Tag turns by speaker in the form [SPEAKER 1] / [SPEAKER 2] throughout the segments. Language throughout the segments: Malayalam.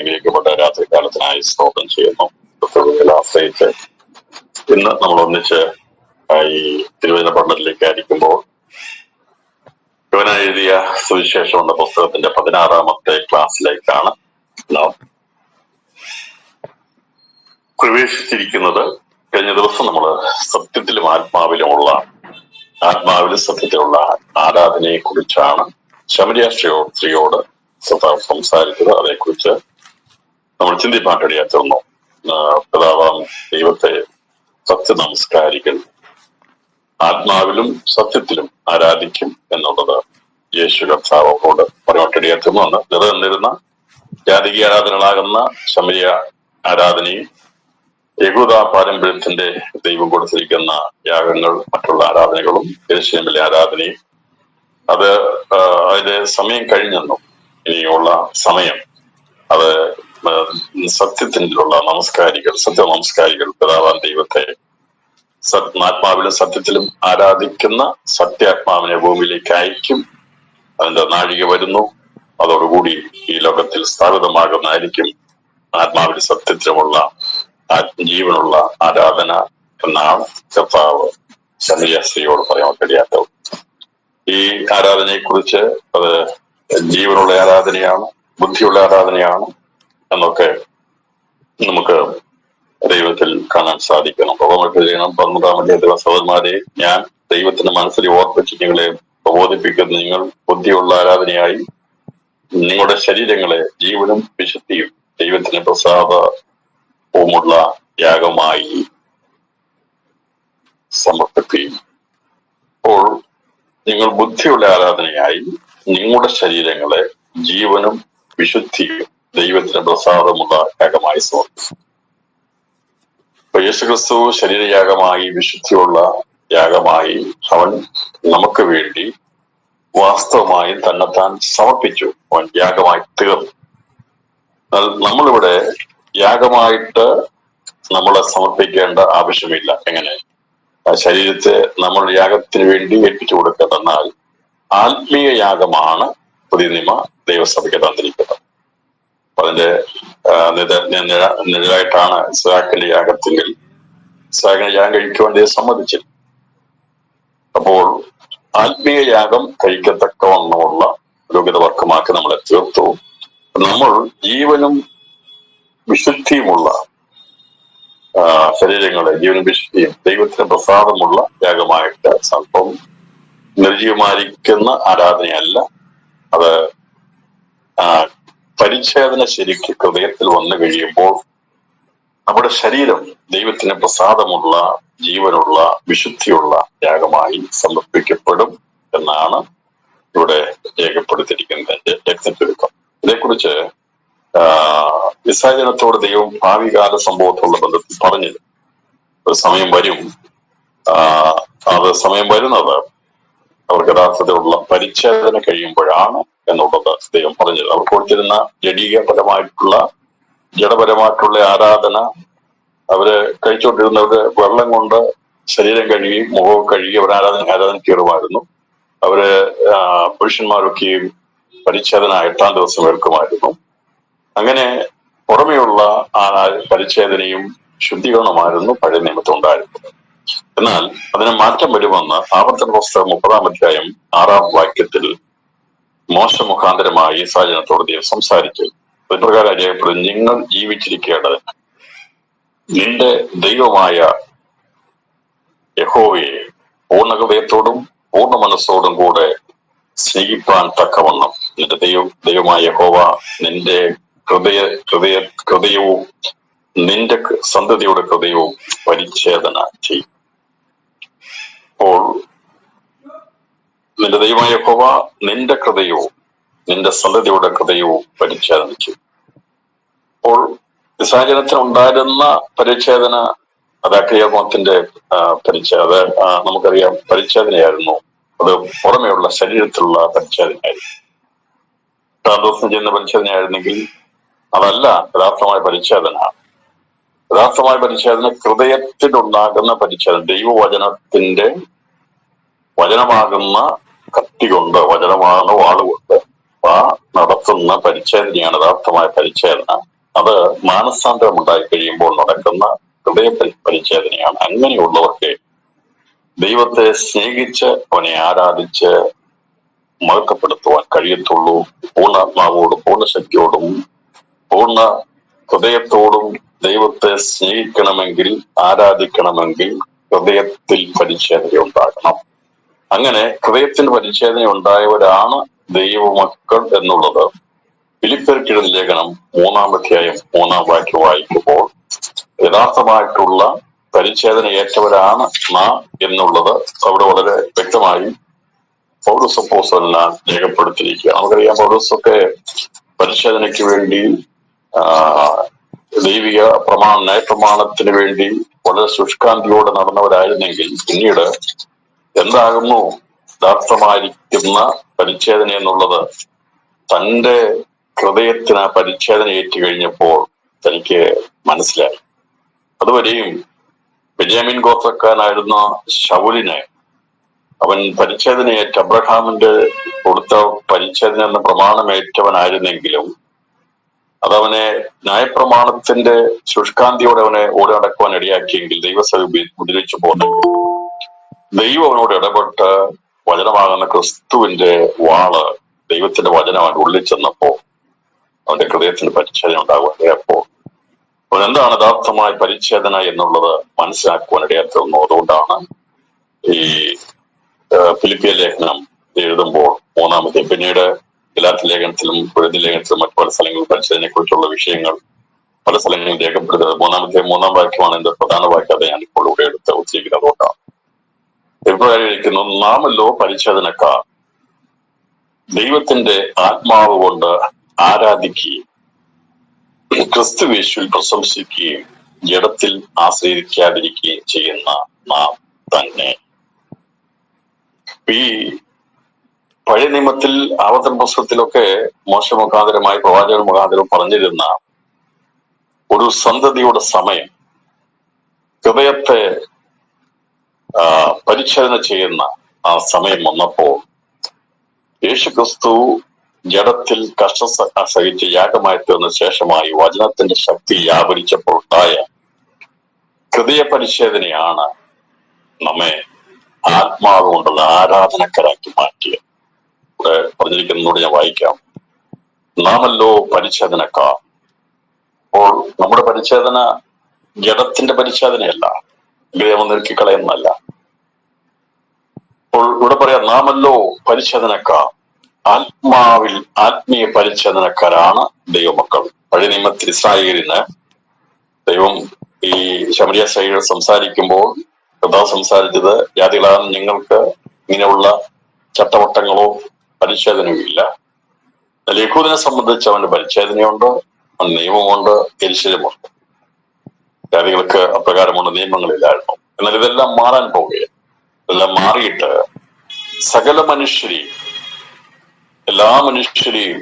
[SPEAKER 1] അനുഗ്രഹിക്കപ്പെട്ട രാത്രികാലത്തിനായി സ്തോത്രം ചെയ്യുന്നു. ആശ്രയിച്ച് ഇന്ന് നമ്മൾ ഒന്നിച്ച് ഈ തിരുവചന പഠനത്തിലേക്ക് ആയിരിക്കുമ്പോൾ യോന എഴുതിയ സുവിശേഷം എന്ന പുസ്തകത്തിന്റെ 16ാമത്തെ ക്ലാസ്സിലേക്കാണ് നാം പ്രവേശിച്ചിരിക്കുന്നത്. കഴിഞ്ഞ ദിവസം നമ്മൾ സത്യത്തിലും ആത്മാവിലും സത്യത്തിലുള്ള ആരാധനയെ കുറിച്ചാണ് ശമരിയ സ്ത്രീയോട് സംസാരിച്ചത്. അതേക്കുറിച്ച് നമ്മൾ ചിന്തിപ്പാനിടയായി. പിതാവാം ദൈവത്തെ സത്യ നമസ്കാരികൾ ആത്മാവിലും സത്യത്തിലും ആരാധിക്കും എന്നുള്ളത് യേശു കർത്താവോട് പറയുവാനിടയായി. നിലനിന്നിരുന്ന ജാതികീയ ആരാധനകളാകുന്ന ശമരിയ ആരാധനയും യഹൂദ പാരമ്പര്യത്തിന്റെ ദൈവം കൊടുത്തിരിക്കുന്ന യാഗങ്ങൾ, മറ്റുള്ള ആരാധനകളും, യെരൂശലേമിലെ ആരാധനയും അതിന്റെ സമയം കഴിഞ്ഞെന്നും ഇനിയുള്ള സമയം അത് സത്യത്തിലുള്ള സത്യ നമസ്കാരികൾ പിതാവാൻ ദൈവത്തെ ആത്മാവിലും സത്യത്തിലും ആരാധിക്കുന്ന സത്യാത്മാവിനെ ഭൂമിയിലേക്ക് അയക്കും. അതിന്റെ നാഴിക വരുന്നു. അതോടുകൂടി ഈ ലോകത്തിൽ സ്ഥാപിതമാകുന്നതായിരിക്കും ആത്മാവിലും സത്യത്തിലുമുള്ള ജീവനുള്ള ആരാധന എന്നാണ് കർത്താവ് ശമരിയ സ്ത്രീയോട് പറയാൻ കഴിയാത്തത്. ഈ ആരാധനയെ കുറിച്ച് അത് ജീവനുള്ള ആരാധനയാണ്, ബുദ്ധിയുള്ള ആരാധനയാണ് എന്നൊക്കെ നമുക്ക് ദൈവത്തിൽ കാണാൻ സാധിക്കണം. 12 സഹോദരന്മാരെ, ഞാൻ ദൈവത്തിന്റെ മനസ്സിൽ ഓർപ്പിച്ച് നിങ്ങളെ പ്രബോധിപ്പിക്കുന്നു. നിങ്ങൾ ബുദ്ധിയുള്ള ആരാധനയായി നിങ്ങളുടെ ശരീരങ്ങളെ ജീവനും വിശുദ്ധിയും ദൈവത്തിന് പ്രസാദവുമുള്ള യാഗമായി സമർപ്പിക്കുകയും. അപ്പോൾ നിങ്ങൾ ബുദ്ധിയുള്ള ആരാധനയായി നിങ്ങളുടെ ശരീരങ്ങളെ ജീവനും വിശുദ്ധിയും ദൈവത്തിന് പ്രസാദമുള്ള യാഗമായി സമർപ്പിക്കും. അപ്പൊ യേശുക്രിസ്തു ശരീരയാഗമായി, വിശുദ്ധിയുള്ള യാഗമായി അവൻ നമുക്ക് വേണ്ടി വാസ്തവമായും തന്നെത്താൻ സമർപ്പിച്ചു. അവൻ യാഗമായി തീർന്നു. നമ്മളിവിടെ യാഗമായിട്ട് നമ്മളെ സമർപ്പിക്കേണ്ട ആവശ്യമില്ല. എങ്ങനെ ശരീരത്തെ നമ്മൾ യാഗത്തിന് വേണ്ടി ഏൽപ്പിച്ചു കൊടുക്കണമെന്നാൽ ആത്മീയ യാഗമാണ് പുതിയ നിയമ ദൈവസഭയ്ക്ക് തന്നിരിക്കുന്നത്. അതിന്റെ നിഴലായിട്ടാണ് ഇസ്ഹാക്കിന്റെ യാഗത്തിൽ ഇസ്ഹാക്കിനെ യാഗം കഴിക്കുവാൻ ദൈവം സമ്മതിച്ചില്ല. അപ്പോൾ ആത്മീയ യാഗം കഴിക്കത്തക്കവണ്ണമുള്ള യോഗ്യത വർക്കമാക്കി നമ്മളെ തീർത്തു. നമ്മൾ ജീവനും വിശുദ്ധിയുമുള്ള ശരീരങ്ങളെ ജീവനും വിശുദ്ധിയും ദൈവത്തിന് പ്രസാദമുള്ള യാഗമായിട്ട് സ്വല്പം നിർജീവമായിരിക്കുന്ന ആരാധനയല്ല. അത് പരിച്ഛേദന ശരിക്ക് ഹൃദയത്തിൽ വന്നു കഴിയുമ്പോൾ നമ്മുടെ ശരീരം ദൈവത്തിന് പ്രസാദമുള്ള, ജീവനുള്ള, വിശുദ്ധിയുള്ള യാഗമായി സമർപ്പിക്കപ്പെടും എന്നാണ് ഇവിടെ രേഖപ്പെടുത്തിയിരിക്കുന്നതിന്റെ രക്തചുരുക്കം. ഇതേക്കുറിച്ച് ഇസ്രായേൽ ദൈവം ഭാവികാല സംഭവത്തോടുള്ള ബന്ധത്തിൽ പറഞ്ഞത് ഒരു സമയം വരും. അത് സമയം വരുന്നത് അവർക്ക് യഥാർത്ഥത്തിലുള്ള പരിച്ഛേദന കഴിയുമ്പോഴാണ് എന്നുള്ളത് ദൈവം പറഞ്ഞത്. അവർ കൊടുത്തിരുന്ന ജഡപരമായിട്ടുള്ള ആരാധന, അവര് കഴിച്ചുകൊണ്ടിരുന്നവര് വെള്ളം കൊണ്ട് ശരീരം കഴുകി മുഖം കഴുകി അവർ ആരാധന കയറുമായിരുന്നു. അവര് പുരുഷന്മാരൊക്കെയും പരിച്ഛേദന 8ാം ദിവസം ഏൽക്കുമായിരുന്നു. അങ്ങനെ പുറമെയുള്ള പരിച്ഛേദനയും ശുദ്ധീകരണമായിരുന്നു പഴയ നിയമത്തിൽ ഉണ്ടായിരുന്നത്. എന്നാൽ അതിന് മാറ്റം വരുമെന്ന് ആവർത്തന പുസ്തകം 30ാം അധ്യായം 6ാം വാക്യത്തിൽ മോശ മുഖാന്തരമായി ഇസ്രായേലിനോട് ദൈവം സംസാരിച്ചു. പ്രകാരം രേഖപ്പെടും, നിങ്ങൾ ജീവിച്ചിരിക്കേണ്ടത് നിന്റെ ദൈവമായ യഹോവയെ പൂർണ്ണ ഹൃദയത്തോടും പൂർണ്ണ മനസ്സോടും കൂടെ സ്നേഹിപ്പാൻ തക്കവണ്ണം നിന്റെ ദൈവമായ യഹോവ നിന്റെ ഹൃദയവും നിന്റെ സന്തതിയുടെ ഹൃദയവും പരിച്ഛേദന ചെയ്യും. അപ്പോൾ നിന്റെ ദൈവമായ യഹോവ നിന്റെ ഹൃദയവും നിന്റെ സന്തതിയുടെ ഹൃദയവും പരിച്ഛേദന ചെയ്യും. അപ്പോൾ ഇസ്രായേൽ ഉണ്ടായിരുന്ന പരിച്ഛേദന, അത് അക്രിയാമത്തിന്റെ അത് നമുക്കറിയാം പരിച്ഛേദനയായിരുന്നു. അത് പുറമെയുള്ള ശരീരത്തിലുള്ള പരിച്ഛേദനയായിരുന്നു. 8ാം ദിവസം ചെയ്യുന്ന പരിച്ഛേദനയായിരുന്നെങ്കിൽ അതല്ല യഥാർത്ഥമായ പരിച്ഛേദന. യഥാർത്ഥമായ പരിച്ഛേദന ഹൃദയത്തിലുണ്ടാകുന്ന പരിച്ഛേദന, വചനമാകുന്ന കത്തി കൊണ്ട്, വചനമാകുന്ന വാളുകൊണ്ട് നടത്തുന്ന പരിച്ഛേദനയാണ് യഥാർത്ഥമായ പരിച്ഛേദന. അത് മാനസാന്തരം ഉണ്ടായി കഴിയുമ്പോൾ നടക്കുന്ന ഹൃദയ പരിച്ഛേദനയാണ്. അങ്ങനെയുള്ളവർക്ക് ദൈവത്തെ സ്നേഹിച്ച് അവനെ ആരാധിച്ച് മഹത്വപ്പെടുത്തുവാൻ കഴിയത്തുള്ളൂ. പൂർണ്ണാത്മാവോടും പൂർണ്ണ ശക്തിയോടും പൂർണ്ണ ഹൃദയത്തോടും ദൈവത്തെ സ്നേഹിക്കണമെങ്കിൽ, ആരാധിക്കണമെങ്കിൽ ഹൃദയത്തിൽ പരിച്ഛേദന ഉണ്ടാകണം. അങ്ങനെ ഹൃദയത്തിൽ പരിച്ഛേദന ഉണ്ടായവരാണ് ദൈവമക്കൾ എന്നുള്ളത് ഫിലിപ്പിയർക്കെഴുതിയ ലേഖനം 3-ാം അധ്യായം 3-ാം വാക്യം വായിക്കുമ്പോൾ യഥാർത്ഥമായിട്ടുള്ള പരിച്ഛേദന ഏറ്റവരാണ് നാം എന്നുള്ളത് അവിടെ വളരെ വ്യക്തമായി പൗലോസ് അപ്പോസ്തലനാൽ രേഖപ്പെടുത്തിയിരിക്കുക. നമുക്കറിയാം, പൗലോസൊക്കെ പരിച്ഛേദനയ്ക്ക് വേണ്ടി ദൈവിക ന്യായപ്രമാണത്തിന് വേണ്ടി വളരെ ശുഷ്കാന്തിയോടെ നടന്നവരായിരുന്നെങ്കിൽ പിന്നീട് എന്താകുന്നു യഥാർത്ഥമായിരിക്കുന്ന പരിച്ഛേദന എന്നുള്ളത് തന്റെ ഹൃദയത്തിന് ആ പരിച്ഛേദന ഏറ്റുകഴിഞ്ഞപ്പോൾ തനിക്ക് മനസ്സിലായി. അതുവരെയും ബെന്യാമീൻ ഗോത്രക്കാരനായിരുന്ന ശൗലിനെ അവൻ പരിച്ഛേദനയേറ്റ അബ്രഹാമിന്റെ കൊടുത്ത പരിച്ഛേദന എന്ന പ്രമാണമേറ്റവനായിരുന്നെങ്കിലും അതവനെ ന്യായപ്രമാണത്തിന്റെ ശുഷ്കാന്തിയോടെ അവനെ ഓടി നടക്കുവാൻ ഇടയാക്കിയെങ്കിൽ ദൈവസഭ മുദ്രിച്ചു പോന്നെങ്കിൽ ദൈവം അവനോട് ഇടപെട്ട് വചനമാകുന്ന ക്രിസ്തുവിന്റെ വാള്, ദൈവത്തിന്റെ വചനം അവൻ ഉള്ളിൽ ചെന്നപ്പോ അവന്റെ ഹൃദയത്തിന് പരിച്ഛേദന ഉണ്ടാകുവാൻ അപ്പോ അവൻ എന്താണ് യഥാർത്ഥമായ പരിച്ഛേദന എന്നുള്ളത് മനസ്സിലാക്കുവാൻ ഇടയാത്തുന്നു. അതുകൊണ്ടാണ് ഈ ഫിലിപ്പിയ ലേഖനം എഴുതുമ്പോൾ 3-ാം അധ്യായം, പിന്നീട് ഗലാത്യ ലേഖനത്തിലും കൊരിന്ത്യർ ലേഖനത്തിലും മറ്റു പല സ്ഥലങ്ങളിൽ പരിച്ഛേദനയെ കുറിച്ചുള്ള വിഷയങ്ങൾ പല സ്ഥലങ്ങളിൽ രേഖപ്പെടുത്തുന്നത് 3-ാം അധ്യായം 3-ാം വാക്യമാണ് എന്റെ പ്രധാന വാക്യം. അത് ഞാനിപ്പോൾ ഇവിടെ എടുത്ത് ഉച്ചരിക്കുന്നത്. അതുകൊണ്ടാണ് എപ്പോഴായിരിക്കുന്നു നാമല്ലോ പരിച്ഛേദനക്കാർ ദൈവത്തിന്റെ ആത്മാവ് കൊണ്ട് ആരാധിക്കുകയും ക്രിസ്തുയേശുവിൽ പ്രശംസിക്കുകയും ജഡത്തിൽ ആശ്രയിക്കാതിരിക്കുകയും ചെയ്യുന്ന നാം തന്നെ. ഈ പഴയ നിയമത്തിൽ ആവർത്തന പുസ്തകത്തിലൊക്കെ മോശ മുഖാന്തരമായി പ്രവാചക മുഖാന്തരം പറഞ്ഞിരുന്ന ഒരു സന്തതിയുടെ സമയം, ഹൃദയത്തെ പരിച്ഛേദന ചെയ്യുന്ന ആ സമയം വന്നപ്പോൾ യേശുക്രിസ്തു ജഡത്തിൽ കഷ്ടം സഹിച്ച് യാഗമായി തീർന്ന ശേഷമായി വചനത്തിന്റെ ശക്തി വ്യാപരിച്ചപ്പോൾ ഉണ്ടായ ഹൃദയ പരിച്ഛേദനയാണ് നമ്മെ ആത്മാവ് കൊണ്ടുള്ള ആരാധനക്കാരാക്കി മാറ്റിയത്. ഇവിടെ പറഞ്ഞിരിക്കുന്നതോട് ഞാൻ വായിക്കാം. നാമല്ലോ പരിച്ഛേദനക്കാർ. അപ്പോൾ നമ്മുടെ പരിച്ഛേദന ജഡത്തിന്റെ പരിച്ഛേദനയല്ല, ഹൃദയം നീക്കിക്കളയുന്നല്ല. അപ്പോൾ ഇവിടെ പറയാം, നാമല്ലോ പരിച്ഛേദനക്കാർ, ആത്മാവിൽ ആത്മീയ പരിച്ഛേദനക്കാരാണ് ദൈവമക്കൾ. പഴയ നിയമത്തിൽ ഇസ്രായേലിന് ദൈവം ഈ ശമരിയ സ്ത്രീകൾ സംസാരിക്കുമ്പോൾ കർത്താവ് സംസാരിച്ചത്, ജാതികളാണ് നിങ്ങൾക്ക് ഇങ്ങനെയുള്ള ചട്ടവട്ടങ്ങളോ പരിച്ഛേദനയോ ഇല്ല. എന്നാൽ യഹൂദനെ സംബന്ധിച്ച് അവന്റെ പരിച്ഛേദനയുണ്ട്, അവന്റെ നിയമമുണ്ട്, യെരൂശലേമുണ്ട്. ജാതികൾക്ക് അപ്രകാരമുള്ള നിയമങ്ങളില്ലായിരുന്നു. എന്നാൽ ഇതെല്ലാം മാറാൻ പോവുകയാണ്. ഇതെല്ലാം മാറിയിട്ട് സകല മനുഷ്യരെയും, എല്ലാ മനുഷ്യരെയും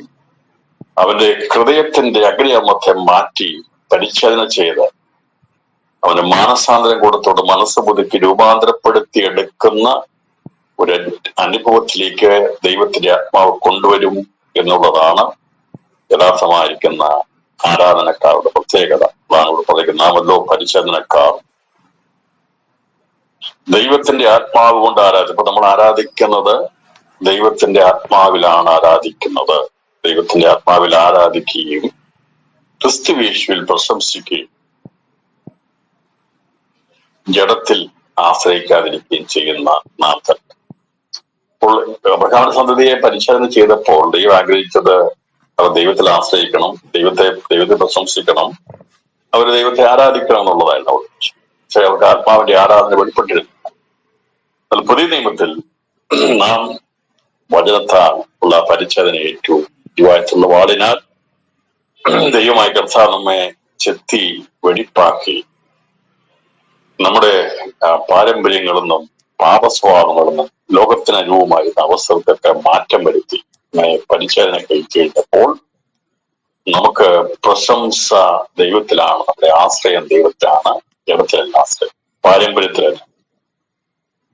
[SPEAKER 1] അവന്റെ ഹൃദയത്തിന്റെ അഗ്രയമത്തെ മാറ്റി പരിച്ഛേദന ചെയ്ത് അവന് മാനസാന്തരം കൊടുത്തോട് മനസ്സ് പുതുക്കി രൂപാന്തരപ്പെടുത്തി എടുക്കുന്ന ഒരു അനുഭവത്തിലേക്ക് ദൈവത്തിന്റെ ആത്മാവ് കൊണ്ടുവരും എന്നുള്ളതാണ് യഥാർത്ഥമായിരിക്കുന്ന ആരാധനക്കാരുടെ പ്രത്യേകത. അതാണ് ഇവിടെ പറയുന്നത്, നാമല്ലോ പരിച്ഛേദനക്കാർ ദൈവത്തിന്റെ ആത്മാവ് കൊണ്ട് ആരാധിക്കും. അപ്പൊ നമ്മൾ ആരാധിക്കുന്നത് ദൈവത്തിന്റെ ആത്മാവിലാണ് ആരാധിക്കുന്നത്. ദൈവത്തിന്റെ ആത്മാവിൽ ആരാധിക്കുകയും ക്രിസ്തുയേശുവിൽ പ്രശംസിക്കുകയും ജഡത്തിൽ ആശ്രയിക്കാതിരിക്കുകയും ചെയ്യുന്ന നാം തന്നെ. അപ്പോൾ അബ്രഹാമിന്റെ സന്തതിയെ പരിച്ഛേദന ചെയ്തപ്പോൾ ദൈവം ആഗ്രഹിച്ചത് അവർ ദൈവത്തിൽ ആശ്രയിക്കണം, ദൈവത്തെ പ്രശംസിക്കണം, അവർ ദൈവത്തെ ആരാധിക്കണം എന്നുള്ളതായിരുന്നു അവർ. പക്ഷെ അവർക്ക് ആത്മാവിന്റെ ആരാധന വെളിപ്പെട്ടിരുന്നു. എന്നാൽ പുതിയ നിയമത്തിൽ നാം വചനത്താൽ ഉള്ള പരിച്ഛേദന ഏറ്റു. ജീവായിട്ടുള്ള വാളിനാൽ ദൈവമായ കർത്താവ് നമ്മെ ചെത്തി വെടിപ്പാക്കി നമ്മുടെ പാരമ്പര്യങ്ങളിൽ നിന്നും പാപസ്വഭാവങ്ങളിൽ നിന്നും ലോകത്തിന് അനുഭവമായിരുന്ന അവസ്ഥകൾക്കൊക്കെ മാറ്റം വരുത്തി പരിച്ഛേദന കഴിച്ചു കഴിഞ്ഞപ്പോൾ നമുക്ക് പ്രശംസ ദൈവത്തിലാണ്, നമ്മുടെ ആശ്രയം ദൈവത്തിലാണ്, ജഡത്തിലല്ല ആശ്രയം, പാരമ്പര്യത്തിലല്ല.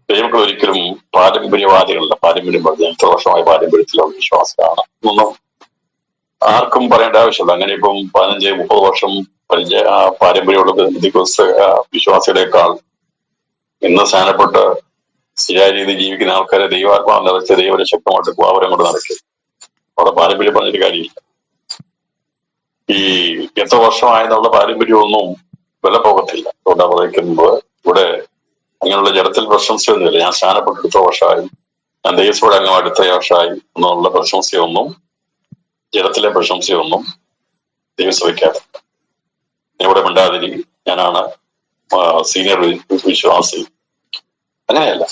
[SPEAKER 1] ദൈവങ്ങൾ ഒരിക്കലും പാരമ്പര്യവാദികളല്ല. പാരമ്പര്യം പറഞ്ഞ എത്ര വർഷമായ പാരമ്പര്യത്തിലുള്ള വിശ്വാസമാണ് ഒന്നും ആർക്കും പറയേണ്ട ആവശ്യമില്ല. അങ്ങനെ ഇപ്പം 15-30 വർഷം പാരമ്പര്യമുള്ള വിശ്വാസികളെക്കാൾ ഇന്ന് സ്ഥാനപ്പെട്ട് ശരിയായ രീതിയിൽ ജീവിക്കുന്ന ആൾക്കാരെ ദൈവാത്മാവ് നിറച്ച് ദൈവരെ ശക്തമായിട്ട് അവരെ കൊണ്ട് നടക്കും. അവിടെ പാരമ്പര്യം പറഞ്ഞിട്ട് കാര്യമില്ല. ഈ എത്ര വർഷമായെന്നുള്ള പാരമ്പര്യമൊന്നും വില പോകത്തില്ല. അതുകൊണ്ടാ പറയുന്നത് ഇവിടെ അങ്ങനെയുള്ള ജഡത്തിൽ പ്രശംസയൊന്നുമില്ല. ഞാൻ സ്ഥാനപ്പെട്ട് ഇത്ര വർഷമായി, ഞാൻ ദൈവത്തോടെ അംഗമായിട്ട് ഇത്ര വർഷമായി എന്നുള്ള പ്രശംസയൊന്നും, ജഡത്തിലെ പ്രശംസയൊന്നും ദൈവസഭയ്ക്കാതെ. ഇവിടെ മിണ്ടാതിരി, ഞാനാണ് സീനിയർ വിശ്വാസി, അങ്ങനെയല്ല.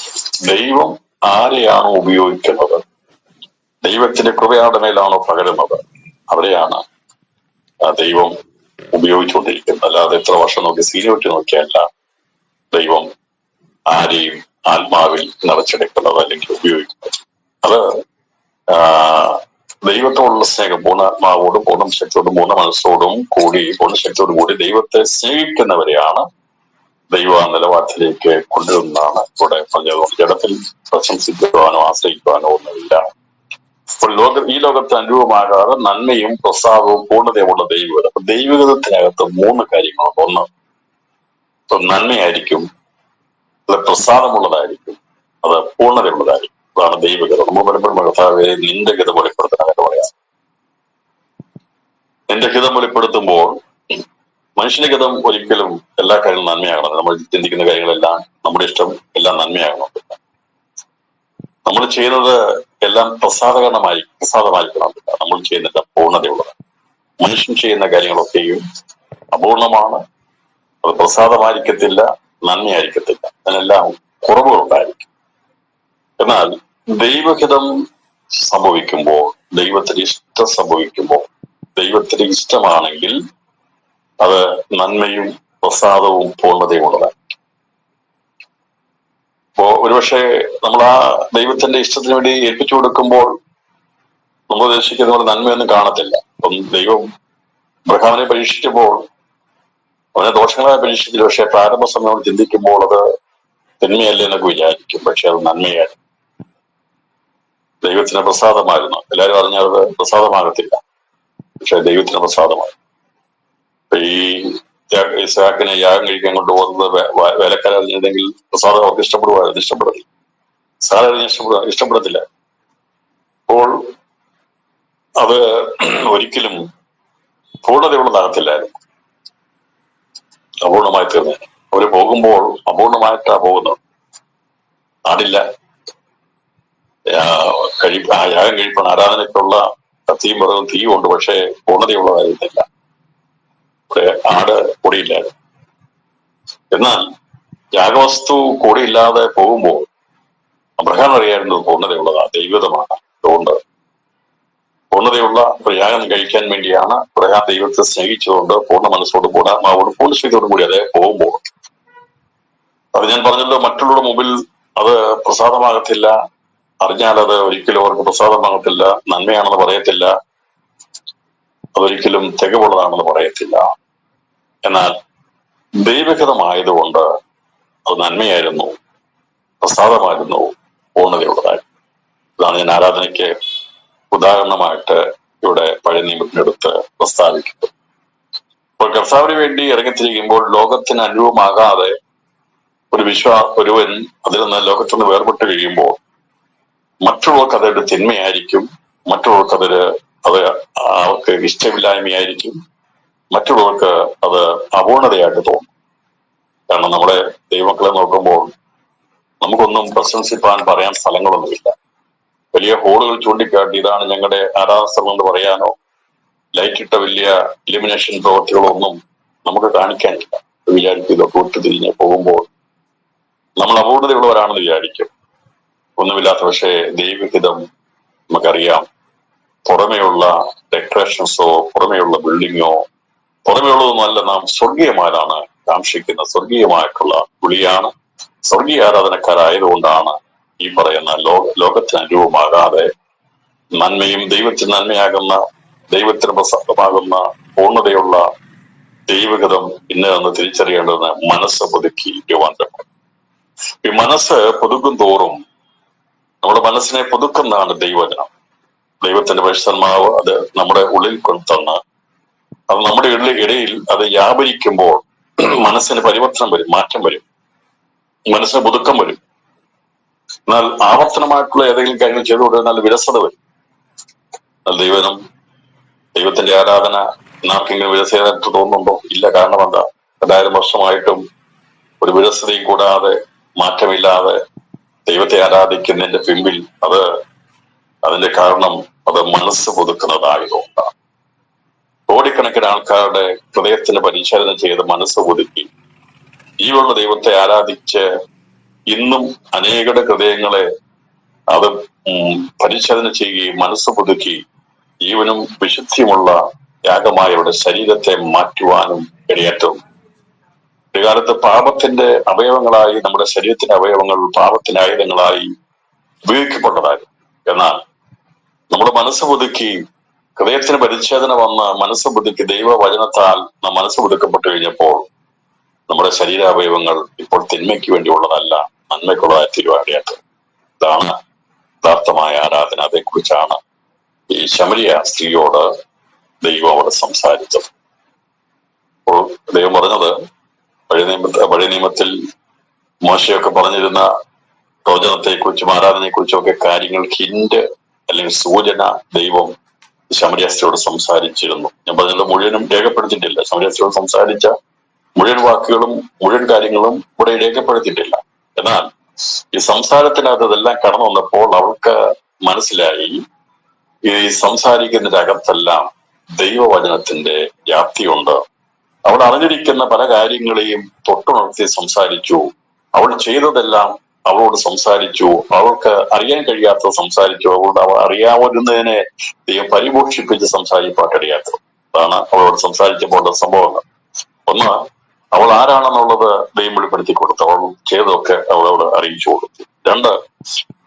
[SPEAKER 1] ദൈവം ആരെയാണോ ഉപയോഗിക്കുന്നത്, ദൈവത്തിന്റെ കൃപയുടെ മേലാണോ പകരുന്നത്, അവരെയാണ് ദൈവം ഉപയോഗിച്ചുകൊണ്ടിരിക്കുന്നത്. അല്ലാതെ എത്ര വർഷം നോക്കി സീനിയോറിറ്റി നോക്കിയല്ല ദൈവം ആരെയും ആത്മാവിൽ നിറച്ചെടുക്കുന്നത് അല്ലെങ്കിൽ ഉപയോഗിക്കുന്നത്. അത് ദൈവത്തോടുള്ള സ്നേഹം, പൂർണ്ണാത്മാവോടും പൂർണ്ണ ശക്തിയോടും പൂർണ്ണ മനസ്സോടും കൂടി പൂർണ്ണശക്തിയോടും കൂടി ദൈവത്തെ സ്നേഹിക്കുന്നവരെയാണ് ദൈവ നിലവാരത്തിലേക്ക് കൊണ്ടുവരുന്നതാണ് ഇവിടെ പറഞ്ഞത്. ജഡത്തിൽ പ്രശംസിക്കുവാനോ ആശ്രയിക്കുവാനോ ഒന്നുമില്ല. അപ്പോൾ ഈ ലോകത്ത് അനുഭവമാകാതെ നന്മയും പ്രസാദവും പൂർണ്ണതയുമുള്ള ദൈവഗതം. അപ്പൊ ദൈവഗതത്തിനകത്ത് 3 കാര്യങ്ങളുണ്ട്. ഒന്ന്, നന്മയായിരിക്കും, അത് പ്രസാദമുള്ളതായിരിക്കും, അത് പൂർണ്ണതയുള്ളതായിരിക്കും. അതാണ് ദൈവഗതം. നമ്മൾ പലപ്പോഴും കർത്താവേ നിന്റെ ഗതം വെളിപ്പെടുത്താനൊക്കെ പറയാം. നിന്റെ ഹിതം വെളിപ്പെടുത്തുമ്പോൾ മനുഷ്യന്റെ ഗതം ഒരിക്കലും എല്ലാ കാര്യങ്ങളും നന്മയാകണം. നമ്മൾ ചിന്തിക്കുന്ന കാര്യങ്ങളെല്ലാം, നമ്മുടെ ഇഷ്ടം എല്ലാം നന്മയാകണം. നമ്മൾ ചെയ്യുന്നത് എല്ലാം പ്രസാദമായിരിക്കണം. നമ്മൾ ചെയ്യുന്നില്ല പൂർണ്ണതയുള്ളതാണ്. മനുഷ്യൻ ചെയ്യുന്ന കാര്യങ്ങളൊക്കെയും അപൂർണമാണ്, അത് പ്രസാദമായിരിക്കത്തില്ല, നന്മയായിരിക്കത്തില്ല, അതിനെല്ലാം കുറവുകളുണ്ടായിരിക്കും. എന്നാൽ ദൈവഹിതം സംഭവിക്കുമ്പോൾ, ദൈവത്തിന് ഇഷ്ടം സംഭവിക്കുമ്പോൾ, ദൈവത്തിന് ഇഷ്ടമാണെങ്കിൽ അത് നന്മയും പ്രസാദവും പൂർണ്ണതയും ഉള്ളതാണ്. അപ്പോ ഒരുപക്ഷെ നമ്മൾ ആ ദൈവത്തിന്റെ ഇഷ്ടത്തിന് വേണ്ടി ഏൽപ്പിച്ചു കൊടുക്കുമ്പോൾ നമ്മൾ ഉദ്ദേശിക്കുന്ന പോലെ നന്മയൊന്നും കാണത്തില്ല. അപ്പം ദൈവം അബ്രഹാമിനെ പരീക്ഷിച്ചപ്പോൾ അവനെ ദോഷങ്ങളായി പരീക്ഷിച്ചില്ല. പക്ഷെ പ്രാരംഭ സമയം ചിന്തിക്കുമ്പോൾ അത് തിന്മയല്ലേ എന്നൊക്കെ വിചാരിക്കും. പക്ഷെ അത് നന്മയായിരുന്നു, ദൈവത്തിന് പ്രസാദമായിരുന്നു. എല്ലാവരും അറിഞ്ഞത് പ്രസാദമാകത്തില്ല, പക്ഷെ ദൈവത്തിന് പ്രസാദമായി. ഈ ഇസ്ഹാക്കിനെ യാഗം കഴിക്കാൻ കൊണ്ടുപോകുന്നത് വേലക്കാരറിഞ്ഞിരുന്നെങ്കിൽ പ്രസാദം അവർക്ക് ഇഷ്ടപ്പെടുവായിരുന്നു. ഇഷ്ടപ്പെടത്തില്ല, സാധാരണ ഇഷ്ടപ്പെടത്തില്ല. അപ്പോൾ അത് ഒരിക്കലും പൂർണ്ണതയുള്ളതാകത്തില്ലായിരുന്നു, അപൂർണമായി തീർന്നു. അവര് പോകുമ്പോൾ അപൂർണമായിട്ടാ പോകുന്നത്. ആടില്ല, യാഗം കഴിപ്പാണ്, ആരാധനയ്ക്കുള്ള കത്തിയും വെറും തീയും ഉണ്ട്, പക്ഷെ പൂർണ്ണതയുള്ളതായിരുന്നില്ല. ഇവിടെ ആട് കൂടിയില്ലായിരുന്നു. എന്നാൽ യാഗവസ്തു കൂടിയില്ലാതെ പോകുമ്പോൾ അബ്രഹാം അറിയായിരുന്നു പൂർണ്ണതയുള്ളതാ, ദൈവതമാണ്. അതുകൊണ്ട് പൂർണ്ണതയുള്ള ഒരു യാഗം കഴിക്കാൻ വേണ്ടിയാണ് അബ്രഹാം ദൈവത്തെ സ്നേഹിച്ചുകൊണ്ട് പൂർണ്ണ മനസ്സോടും പൂർണ്ണാത്മാവോടും പൂർണ്ണശക്തിയോടും കൂടി അതേ പോകുമ്പോൾ. അത് ഞാൻ പറഞ്ഞല്ലോ, മറ്റുള്ള മുമ്പിൽ അത് പ്രസാദമാകത്തില്ല, അറിഞ്ഞാൽ അത് ഒരിക്കലും അവർക്ക് പ്രസാദമാകത്തില്ല, നന്മയാണെന്ന് പറയത്തില്ല, അതൊരിക്കലും തികവുള്ളതാണെന്ന് പറയത്തില്ല. എന്നാൽ ദൈവഹിതമായതുകൊണ്ട് അത് നന്മയായിരുന്നു, പ്രസാദമായിരുന്നു, പൂർണ്ണതയുള്ളതായിരുന്നു. ഇതാണ് ഞാൻ ആരാധനയ്ക്ക് ഉദാഹരണമായിട്ട് ഇവിടെ പഴയ നിയമത്തിനടുത്ത് പ്രസ്താവിക്കുന്നത്. അപ്പോൾ കർത്താവിന് വേണ്ടി ഇറങ്ങിത്തിരിക്കുമ്പോൾ ലോകത്തിന് അനുഭവമാകാതെ ഒരുവൻ അതിൽ നിന്ന് ലോകത്തിൽ നിന്ന് വേർപെട്ട് കഴിയുമ്പോൾ മറ്റുള്ളവർക്ക് അതൊരു തിന്മയായിരിക്കും, മറ്റുള്ളവർക്ക് അത് അവർക്ക് ഇഷ്ടമില്ലായ്മയായിരിക്കും, മറ്റുള്ളവർക്ക് അത് അപൂർണതയായിട്ട് തോന്നും. കാരണം നമ്മുടെ ദൈവമക്കളെ നോക്കുമ്പോൾ നമുക്കൊന്നും പ്രശംസിപ്പാൻ പറയാൻ സ്ഥലങ്ങളൊന്നുമില്ല. വലിയ ഹോളുകൾ ചൂണ്ടിക്കാട്ടി ഇതാണ് ഞങ്ങളുടെ ആരാധനസ്ഥലം എന്ന് പറയാനോ ലൈറ്റ് ഇട്ട വലിയ ഇലുമിനേഷൻ പ്രവൃത്തികളോ ഒന്നും നമുക്ക് കാണിക്കാനില്ല. വിചാരിക്കും ഇതൊക്കെ വിട്ടുതിരിഞ്ഞ് പോകുമ്പോൾ നമ്മൾ അപൂർണതയുള്ളവരാണെന്ന് വിചാരിക്കും. ഒന്നുമില്ലാത്ത, പക്ഷേ ദൈവഹിതം നമുക്കറിയാം. പുറമെയുള്ള ഡെക്കറേഷൻസോ പുറമെയുള്ള ബിൽഡിങ്ങോ പുറമെയുള്ളതൊന്നുമല്ല, നാം സ്വർഗീയമായാണ് കാക്ഷിക്കുന്ന സ്വർഗീയമായിട്ടുള്ള വിളിയാണ്. സ്വർഗീയ ആരാധനക്കാരായതുകൊണ്ടാണ് ഈ പറയുന്ന ലോകത്തിന് അനുരൂപമാകാതെ നന്മയും ദൈവത്തിന് നന്മയാകുന്ന ദൈവത്തിന് പ്രസക്തമാകുന്ന പൂർണ്ണതയുള്ള ദൈവഗതം ഇന്നതെന്ന് തിരിച്ചറിയേണ്ടതെന്ന് മനസ്സ് പുതുക്കി രൂപാന്തരപ്പെടും. ഈ മനസ്സ് പുതുക്കും തോറും നമ്മുടെ മനസ്സിനെ പുതുക്കുന്നതാണ് ദൈവവചനം. ദൈവത്തിന്റെ പരിശുദ്ധാത്മാവ് അത് നമ്മുടെ ഉള്ളിൽ കൊണ്ടുതന്ന് അത് നമ്മുടെ ഇടയിൽ അത് വ്യാപരിക്കുമ്പോൾ മനസ്സിന് പരിവർത്തനം വരും, മാറ്റം വരും, മനസ്സിന് പുതുക്കം വരും. എന്നാൽ ആവർത്തനമായിട്ടുള്ള ഏതെങ്കിലും കാര്യങ്ങൾ ചെയ്തു കൊടുത്താൽ വിരസത വരും. എന്നാൽ ദൈവത്തിന്റെ ആരാധന ആർക്കെങ്കിലും വിരസതയായിട്ട് തോന്നുന്നുണ്ടോ? ഇല്ല. കാരണം എന്താ? 2000 വർഷമായിട്ടും ഒരു വിരസതയും കൂടാതെ, മാറ്റമില്ലാതെ ദൈവത്തെ ആരാധിക്കുന്നതിന്റെ പിമ്പിൽ അതിന്റെ കാരണം അത് മനസ്സ് പുതുക്കുന്നതായതുകൊണ്ടാണ്. കോടിക്കണക്കിന് ആൾക്കാരുടെ ഹൃദയത്തിന് പരിശോധന ചെയ്ത് മനസ്സ് പുതുക്കി ജീവനുള്ള ദൈവത്തെ ആരാധിച്ച് ഇന്നും അനേകരുടെ ഹൃദയങ്ങളെ അത് പരിശോധന ചെയ്യുകയും മനസ്സ് പുതുക്കി ജീവനും വിശുദ്ധിയുമുള്ള യാഗമായി അവരുടെ ശരീരത്തെ മാറ്റുവാനും ഇടയാറ്റും. ഒരു കാലത്ത് പാപത്തിന്റെ അവയവങ്ങളായി നമ്മുടെ ശരീരത്തിന്റെ അവയവങ്ങൾ പാപത്തിന്റെ ആയുധങ്ങളായി ഉപയോഗിക്കപ്പെട്ടതായിരുന്നു. എന്നാൽ നമ്മുടെ മനസ്സ് പുതുക്കി ഹൃദയത്തിന് പരിച്ഛേദന വന്ന് മനസ്സ് പുതുക്കി ദൈവവചനത്താൽ മനസ്സ് പുതുക്കപ്പെട്ടു കഴിഞ്ഞപ്പോൾ നമ്മുടെ ശരീരാവയവങ്ങൾ ഇപ്പോൾ തിന്മയ്ക്ക് വേണ്ടിയുള്ളതല്ല, നന്മയ്ക്കുള്ളതായി തീരുവാനിടയാക്കും. ഇതാണ് യഥാർത്ഥമായ ആരാധന. അതേക്കുറിച്ചാണ് ഈ ശമരിയ സ്ത്രീയോട് ദൈവം അവിടെ സംസാരിച്ചത്. അപ്പോൾ ദൈവം പറഞ്ഞത് പഴയ നിയമത്തിൽ മോശയൊക്കെ പറഞ്ഞിരുന്ന പ്രവചനത്തെക്കുറിച്ചും ആരാധനയെക്കുറിച്ചും ഒക്കെ കാര്യങ്ങൾ ഹിന്റ് അല്ലെങ്കിൽ സൂചന ദൈവം ശമരിയ സ്ത്രീയോട് സംസാരിച്ചിരുന്നു. ഞാൻ പറഞ്ഞത് മുഴുവനും രേഖപ്പെടുത്തിയിട്ടില്ല. ശമരിയ സ്ത്രീയോട് സംസാരിച്ച മുഴുവൻ വാക്കുകളും മുഴുവൻ കാര്യങ്ങളും ഇവിടെ രേഖപ്പെടുത്തിയിട്ടില്ല. എന്നാൽ ഈ സംസാരത്തിനകത്ത് ഇതെല്ലാം കടന്നു വന്നപ്പോൾ അവൾക്ക് മനസ്സിലായി ഈ സംസാരിക്കുന്നതിന്റെ അകത്തെല്ലാം ദൈവവചനത്തിന്റെ വ്യാപ്തിയുണ്ട്. അവൾ അറിഞ്ഞിരിക്കുന്ന പല കാര്യങ്ങളെയും തൊട്ടുണർത്തി സംസാരിച്ചു. അവൾ ചെയ്തതെല്ലാം അവളോട് സംസാരിച്ചു. അവൾക്ക് അറിയാൻ കഴിയാത്തത് സംസാരിച്ചു. അവളോട് അവൾ അറിയാവുന്നതിനെ ദൈവം പരിപോഷിപ്പിച്ച് സംസാരിപ്പാട്ടിടയാത്തത്. അതാണ് അവളോട് സംസാരിച്ചപ്പോൾ സംഭവങ്ങൾ. ഒന്ന്, അവൾ ആരാണെന്നുള്ളത് ദൈവം വെളിപ്പെടുത്തി കൊടുത്തു. അവൾ ചെയ്തതൊക്കെ അവളോട് അറിയിച്ചു കൊടുത്തു. രണ്ട്,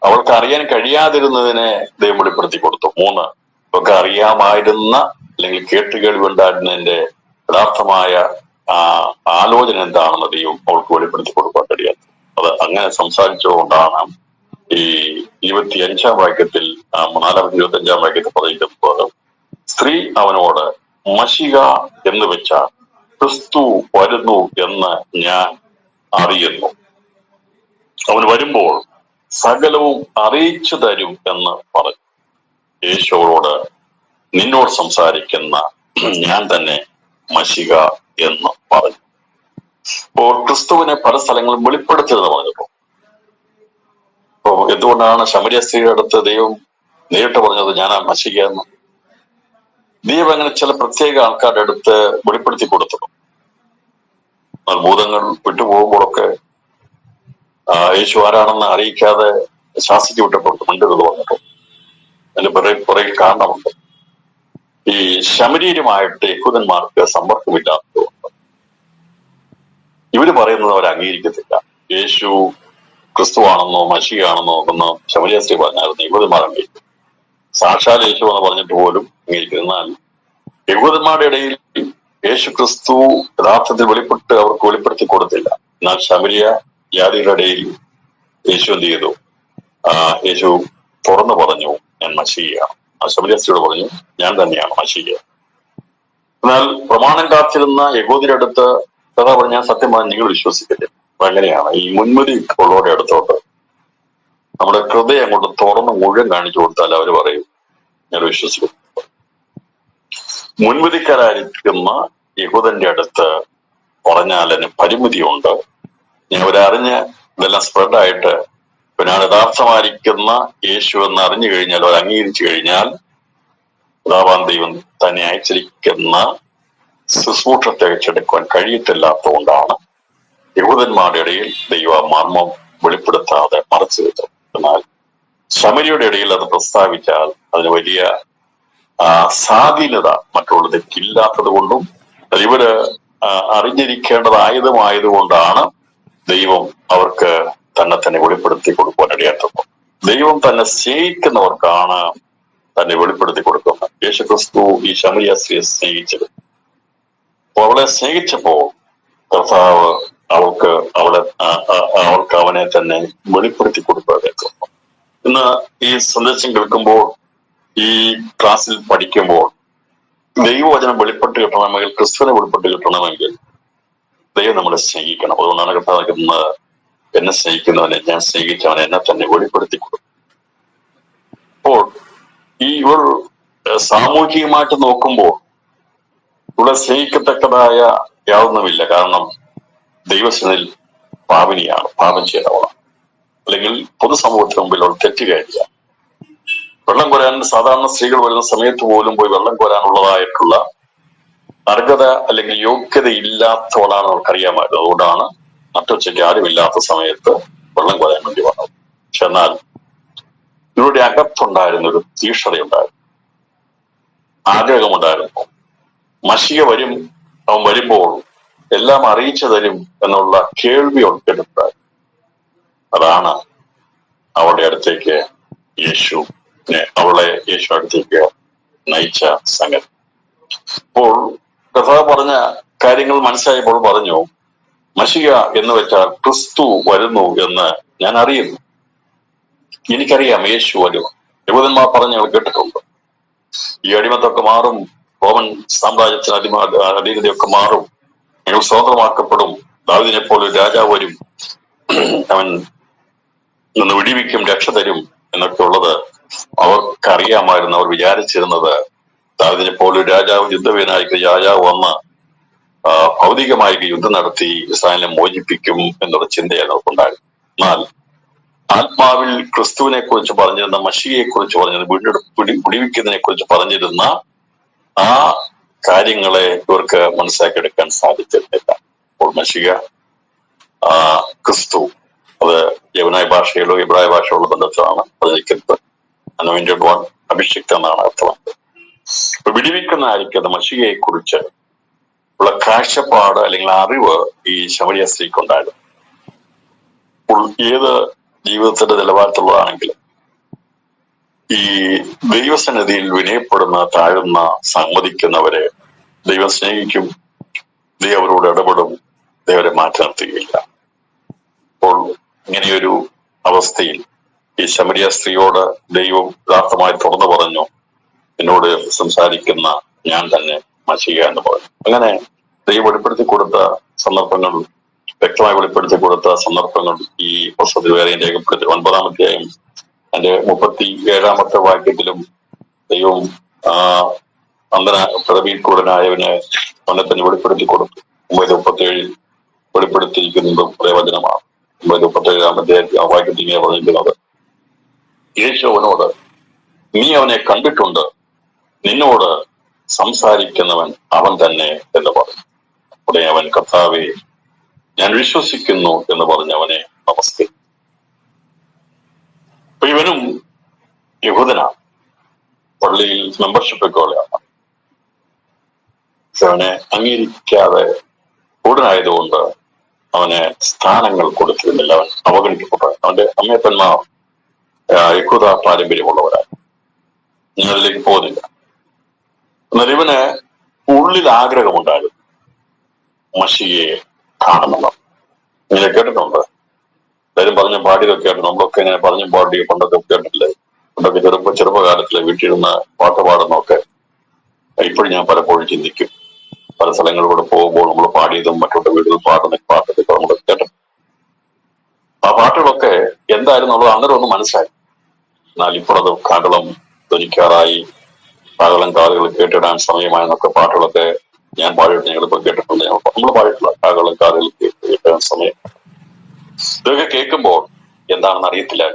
[SPEAKER 1] അവൾക്ക് അറിയാൻ കഴിയാതിരുന്നതിനെ ദൈവം വെളിപ്പെടുത്തി കൊടുത്തു. മൂന്ന്, അവൾക്ക് അറിയാമായിരുന്ന അല്ലെങ്കിൽ കേട്ടുകേൾവി ഉണ്ടായിരുന്നതിന്റെ യഥാർത്ഥമായ ആലോചന എന്താണെന്ന് ദൈവം അവൾക്ക് വെളിപ്പെടുത്തി കൊടുക്കാൻ കഴിയാത്തത്. അത് അങ്ങനെ സംസാരിച്ചുകൊണ്ടാണ് ഈ 25-ാം വാക്യത്തിൽ 4-25-ാം വാക്യത്തിൽ പറയുന്നത്, സ്ത്രീ അവനോട് മശിഹ എന്ന് വെച്ചാൽ ക്രിസ്തു വരുന്നു എന്ന് ഞാൻ അറിയുന്നു. അവൻ വരുമ്പോൾ സകലവും അറിയിച്ചു തരും എന്ന് പറഞ്ഞു. യേശുവോട് നിന്നോട് സംസാരിക്കുന്ന ഞാൻ തന്നെ മശിഹ എന്ന് പറഞ്ഞു. അപ്പോൾ ക്രിസ്തുവിനെ പല സ്ഥലങ്ങളും വെളിപ്പെടുത്തിയെന്ന് പറഞ്ഞപ്പോ എന്തുകൊണ്ടാണ് ശമരിയ സ്ത്രീയുടെ അടുത്ത് ദൈവം നേരിട്ട് പറഞ്ഞത് ഞാൻ ആ മശിഹ എന്ന്? ദൈവം അങ്ങനെ ചില പ്രത്യേക ആൾക്കാരുടെ അടുത്ത് വെളിപ്പെടുത്തി കൊടുത്തു. ഭൂതങ്ങൾ വിട്ടുപോകുമ്പോഴൊക്കെ യേശു ആരാണെന്ന് അറിയിക്കാതെ ശാസിച്ചു വിട്ടപ്പോൾ മിണ്ടുകൾ വന്നിട്ടു. അതിന് പുറകിൽ കാരണമുണ്ട്. ഈ ശമരീയരുമായിട്ട് യഹൂദന്മാർക്ക് സമ്പർക്കമില്ലാത്തതുകൊണ്ട് ഇവര് പറയുന്നത് അവർ അംഗീകരിക്കത്തില്ല. യേശു ക്രിസ്തുവാണെന്നോ മശിഹയാണെന്നോ എന്ന് ശമരിയ സ്ത്രീ പറഞ്ഞായിരുന്നു. യഹൂദന്മാർ അംഗീകരിക്കും. സാക്ഷാൽ യേശു എന്ന് പറഞ്ഞിട്ട് പോലും അംഗീകരിക്കും. എന്നാൽ യഹൂദന്മാരുടെ ഇടയിൽ യേശു ക്രിസ്തു യഥാർത്ഥത്തിൽ അവർക്ക് വെളിപ്പെടുത്തി കൊടുത്തില്ല. എന്നാൽ ശമരിയ ജാതികളുടെ ഇടയിൽ യേശു എന്ത് ചെയ്തു? യേശു തുറന്നു പറഞ്ഞു ഞാൻ മശിഹയാണ്. ആ ശമരിയ സ്ത്രീയോട് പറഞ്ഞു ഞാൻ തന്നെയാണ് മശിഹ. എന്നാൽ പ്രമാണം കാത്തിരുന്ന യഹൂദരുടെ അടുത്ത് കഥ പറഞ്ഞാൽ സത്യം പറഞ്ഞാൽ നിങ്ങൾ വിശ്വസിക്കട്ടെ. അപ്പൊ അങ്ങനെയാണ് ഈ മുൻവിധി ഉള്ളവരുടെ അടുത്തോട്ട് നമ്മുടെ ഹൃദയം അങ്ങോട്ട് തുറന്ന് മുഴുവൻ കാണിച്ചു കൊടുത്താൽ അവർ പറയും ഞാൻ വിശ്വസിക്കും. മുൻവിധിക്കാരായിരിക്കുന്ന യഹൂദന്റെ അടുത്ത് പറഞ്ഞാൽ അതിന് പരിമിതിയുണ്ട്. ഞാൻ അവരറിഞ്ഞ് ഇതെല്ലാം സ്പ്രെഡായിട്ട് ഞാൻ യഥാർത്ഥമായിരിക്കുന്ന യേശു എന്ന് അറിഞ്ഞു കഴിഞ്ഞാൽ അവർ അംഗീകരിച്ചു കഴിഞ്ഞാൽ പിതാവാം ദൈവം തന്നെ അയച്ചിരിക്കുന്ന ശുശ്രൂഷ തികച്ചെടുക്കുവാൻ കഴിയത്തില്ലാത്തതുകൊണ്ടാണ് യഹൂദന്മാരുടെ ഇടയിൽ ദൈവ മർമ്മം വെളിപ്പെടുത്താതെ മറച്ചു വെച്ചത്. എന്നാൽ ശമരിയുടെ ഇടയിൽ അത് പ്രസ്താവിച്ചാൽ അതിന് വലിയ സ്വാധീനത മറ്റുള്ളവർക്കില്ലാത്തത് കൊണ്ടും ഇവര് അറിഞ്ഞിരിക്കേണ്ടതായതുകൊണ്ടാണ് ദൈവം അവർക്ക് തന്നെ വെളിപ്പെടുത്തി കൊടുക്കുവാൻ ഇടയാക്കുന്നത്. ദൈവം തന്നെ സ്നേഹിക്കുന്നവർക്കാണ് തന്നെ വെളിപ്പെടുത്തി കൊടുക്കുന്നത്. യേശുക്രിസ്തു ഈ ശമരിയ സ്ത്രീയെ സ്നേഹിച്ചത്. അപ്പൊ അവളെ സ്നേഹിച്ചപ്പോ കർത്താവ് അവൾക്ക് അവൾക്ക് അവനെ തന്നെ വെളിപ്പെടുത്തി കൊടുക്കുക. ഇന്ന് ഈ സന്ദേശം കേൾക്കുമ്പോൾ, ഈ ക്ലാസ്സിൽ പഠിക്കുമ്പോൾ, ദൈവവചനം വെളിപ്പെട്ട് കിട്ടണമെങ്കിൽ, ക്രിസ്തുവിനെ വെളിപ്പെട്ട് കിട്ടണമെങ്കിൽ ദൈവം നമ്മളെ സ്നേഹിക്കണം. അതുകൊണ്ടാണ് കർത്താവ് എന്നെ സ്നേഹിക്കുന്നവനെ ഞാൻ സ്നേഹിച്ചവനെ എന്നെ തന്നെ വെളിപ്പെടുത്തി കൊടുക്കും. അപ്പോൾ ഈ ഒരു സാമൂഹികമായിട്ട് നോക്കുമ്പോൾ ഇവിടെ സ്നേഹിക്കത്തക്കതായ യാതൊന്നുമില്ല. കാരണം ദൈവസനിൽ പാപിനിയാണ്, പാപം ചെയ്തവളാണ്, അല്ലെങ്കിൽ പൊതുസമൂഹത്തിന് മുമ്പിൽ അവൾ തെറ്റുകയറിയ. വെള്ളം കോരാൻ സാധാരണ സ്ത്രീകൾ വരുന്ന സമയത്ത് പോലും പോയി വെള്ളം കോരാനുള്ളതായിട്ടുള്ള അർഹത അല്ലെങ്കിൽ യോഗ്യത ഇല്ലാത്തവളാണ് അവൾക്കറിയാമായിരുന്നു. അതുകൊണ്ടാണ് നട്ടുച്ചയ്ക്ക് ആരുമില്ലാത്ത സമയത്ത് വെള്ളം കോരാൻ വേണ്ടി വന്നത്. പക്ഷെ എന്നാൽ ഇവരുടെ അകത്തുണ്ടായിരുന്ന ഒരു തീഷ്ണതയുണ്ടായിരുന്നു, ആഗ്രഹമുണ്ടായിരുന്നു. മശിക വരും, അവൻ വരുമ്പോൾ എല്ലാം അറിയിച്ചു തരും എന്നുള്ള കേൾവി ഉൾപ്പെടുത്താൻ. അതാണ് അവളുടെ അടുത്തേക്ക് അവളെ യേശു അടുത്തേക്ക് നയിച്ച സംഗതി. അപ്പോൾ കർത്താവ് പറഞ്ഞ കാര്യങ്ങൾ മനസ്സിലായപ്പോൾ പറഞ്ഞു, മശിക എന്ന് വെച്ചാൽ ക്രിസ്തു വരുന്നു എന്ന് ഞാൻ അറിയുന്നു. എനിക്കറിയാം യേശു വരും. യഹൂദന്മാർ പറഞ്ഞ് ഞങ്ങൾ കേട്ടിട്ടുണ്ട്, ഈ അടിമത്തൊക്കെ മാറും, റോമൻ സാമ്രാജ്യത്തിന് അധീനതയൊക്കെ മാറും, ഞങ്ങൾ സ്വതന്ത്രമാക്കപ്പെടും, ദാവീദിനെ പോലെ രാജാവ് വരും, അവൻ നിന്ന് വിടിവിക്കും, രക്ഷ തരും എന്നൊക്കെ ഉള്ളത് അവർക്കറിയാമായിരുന്നു. അവർ വിചാരിച്ചിരുന്നത് ദാവീദിനെ പോലെ രാജാവ്, യുദ്ധവീരനായി രാജാവ് വന്ന് ഭൗതികമായി യുദ്ധം നടത്തി ഇസ്രായേലിനെ മോചിപ്പിക്കും എന്നുള്ള ചിന്തയാണ് അവർക്കുണ്ടായിരുന്നു. എന്നാൽ ആത്മാവിൽ ക്രിസ്തുവിനെ കുറിച്ച് പറഞ്ഞിരുന്ന, മശിയെ കുറിച്ച് പറഞ്ഞിരുന്ന, വിടിവിക്കുന്നതിനെ കുറിച്ച് പറഞ്ഞിരുന്ന ആ കാര്യങ്ങളെ ഇവർക്ക് മനസ്സിലാക്കിയെടുക്കാൻ സാധിച്ചിരുന്നില്ല. അപ്പോൾ മശിക ക്രിസ്തു, അത് യവനായ ഭാഷയിലോ ഇബ്രായ ഭാഷയുള്ള ബന്ധത്തിലാണ് പ്രചരിക്കുന്നത്. അനോയിന്റഡ് വൺ, അഭിഷിക്ത എന്നാണ് അർത്ഥമാക്കുന്നത്. ഇപ്പൊ വിടിവിക്കുന്ന ആയിരിക്കും മശികയെ കുറിച്ച് ഉള്ള കാഴ്ചപ്പാട് അല്ലെങ്കിൽ അറിവ് ഈ ശമരിയ സ്ത്രീക്കുണ്ടായിരുന്നു. അപ്പോൾ ഏത് ജീവിതത്തിന്റെ നിലവാരത്തിലുള്ളതാണെങ്കിലും ഈ ദൈവസന്നിധിയിൽ വിനയപ്പെടുന്ന, താഴുന്ന, സമ്മതിക്കുന്നവരെ ദൈവം സ്നേഹിക്കും, ദൈവം അവരോട് ഇടപെടും, ദൈവരെ മാറ്റി നിർത്തുകയില്ല. അപ്പോൾ ഇങ്ങനെയൊരു അവസ്ഥയിൽ ഈ ശമരിയ സ്ത്രീയോട് ദൈവം യഥാർത്ഥമായി തുറന്നു പറഞ്ഞു, എന്നോട് സംസാരിക്കുന്ന ഞാൻ തന്നെ മശിക എന്ന് പറഞ്ഞു. അങ്ങനെ ദൈവം വെളിപ്പെടുത്തി കൊടുത്ത സന്ദർഭങ്ങൾ, വ്യക്തമായി വെളിപ്പെടുത്തി കൊടുത്ത സന്ദർഭങ്ങൾ ഈ പുസ്തകത്തിൽ വേറെയും രേഖപ്പെടുത്തി. 9-ാം അധ്യായം അതിന്റെ 37-ാമത്തെ വാക്യത്തിലും ദൈവം പ്രവീൺകൂടനായവന് അവനെ തന്നെ വെളിപ്പെടുത്തി കൊടുത്തു. 9:37 വെളിപ്പെടുത്തിയിരിക്കുന്നതും പ്രയോജനമാണ്. 9:37-ാം അധ്യായത്തിൽ വാക്യത്തിൽ ഇങ്ങനെ പറഞ്ഞിരിക്കുന്നത്, യേശു അവനോട്, നീ അവനെ കണ്ടിട്ടുണ്ട്, നിന്നോട് സംസാരിക്കുന്നവൻ അവൻ തന്നെ എന്ന് പറഞ്ഞു. ഉടനെ അവൻ, കർത്താവേ, ഞാൻ വിശ്വസിക്കുന്നു എന്ന് പറഞ്ഞ് അവനെ നമസ്കരിച്ചു. അപ്പൊ ഇവനും യഹൂദനാണ്, പള്ളിയിൽ മെമ്പർഷിപ്പ് ഒക്കെ ഉള്ളതാണ്. അവനെ അംഗീകരിക്കാതെ യഹൂദനായതുകൊണ്ട് അവന് സ്ഥാനങ്ങൾ കൊടുത്തിരുന്നില്ല. അവൻ അവഗണിക്കപ്പെട്ടു. അവന്റെ അമ്മയപ്പന്മാർ യഹൂദ പാരമ്പര്യമുള്ളവരാണ്. ഞാൻ അതിലേക്ക് പോകുന്നില്ല. എന്നാൽ ഇവന് ഉള്ളിൽ ആഗ്രഹമുണ്ടായിരുന്നു മശിയെ കാണണമെന്ന്. ഇങ്ങനെ കേട്ടിട്ടുണ്ട്, എല്ലാവരും പറഞ്ഞ പാടിയൊക്കെ കേട്ടു. നമ്മളൊക്കെ ഇങ്ങനെ പറഞ്ഞു പാടി പണ്ടൊക്കെ കേട്ടിട്ടില്ലേ? പണ്ടൊക്കെ ചെറുപ്പകാലത്തില് വീട്ടിലിരുന്ന് പാട്ട് പാടുന്നൊക്കെ ഇപ്പോഴും ഞാൻ പലപ്പോഴും ചിന്തിക്കും. പല സ്ഥലങ്ങളിലൂടെ പോകുമ്പോൾ നമ്മൾ പാടിയതും മറ്റുള്ള വീടുകളിൽ പാടുന്ന പാട്ടൊക്കെ നമ്മൾ കേട്ടു. ആ പാട്ടുകളൊക്കെ എന്തായാലും നമ്മൾ അന്നേരം ഒന്ന് മനസ്സിലായി. എന്നാൽ ഇപ്പോഴത് കാകളം ധ്വനിക്കാറായി, കാകളം കാതുകൾ കേട്ടിടാൻ സമയമായെന്നൊക്കെ പാട്ടുകളൊക്കെ ഞാൻ പാടിയിട്ട് ഞങ്ങളിപ്പോ കേട്ടിട്ടുണ്ട്. നമ്മൾ പാടിയിട്ടുള്ള കാകളം കാതുകൾ കേട്ടിടാൻ സമയം. ഇതൊക്കെ കേൾക്കുമ്പോൾ എന്താണെന്ന് അറിയത്തില്ല,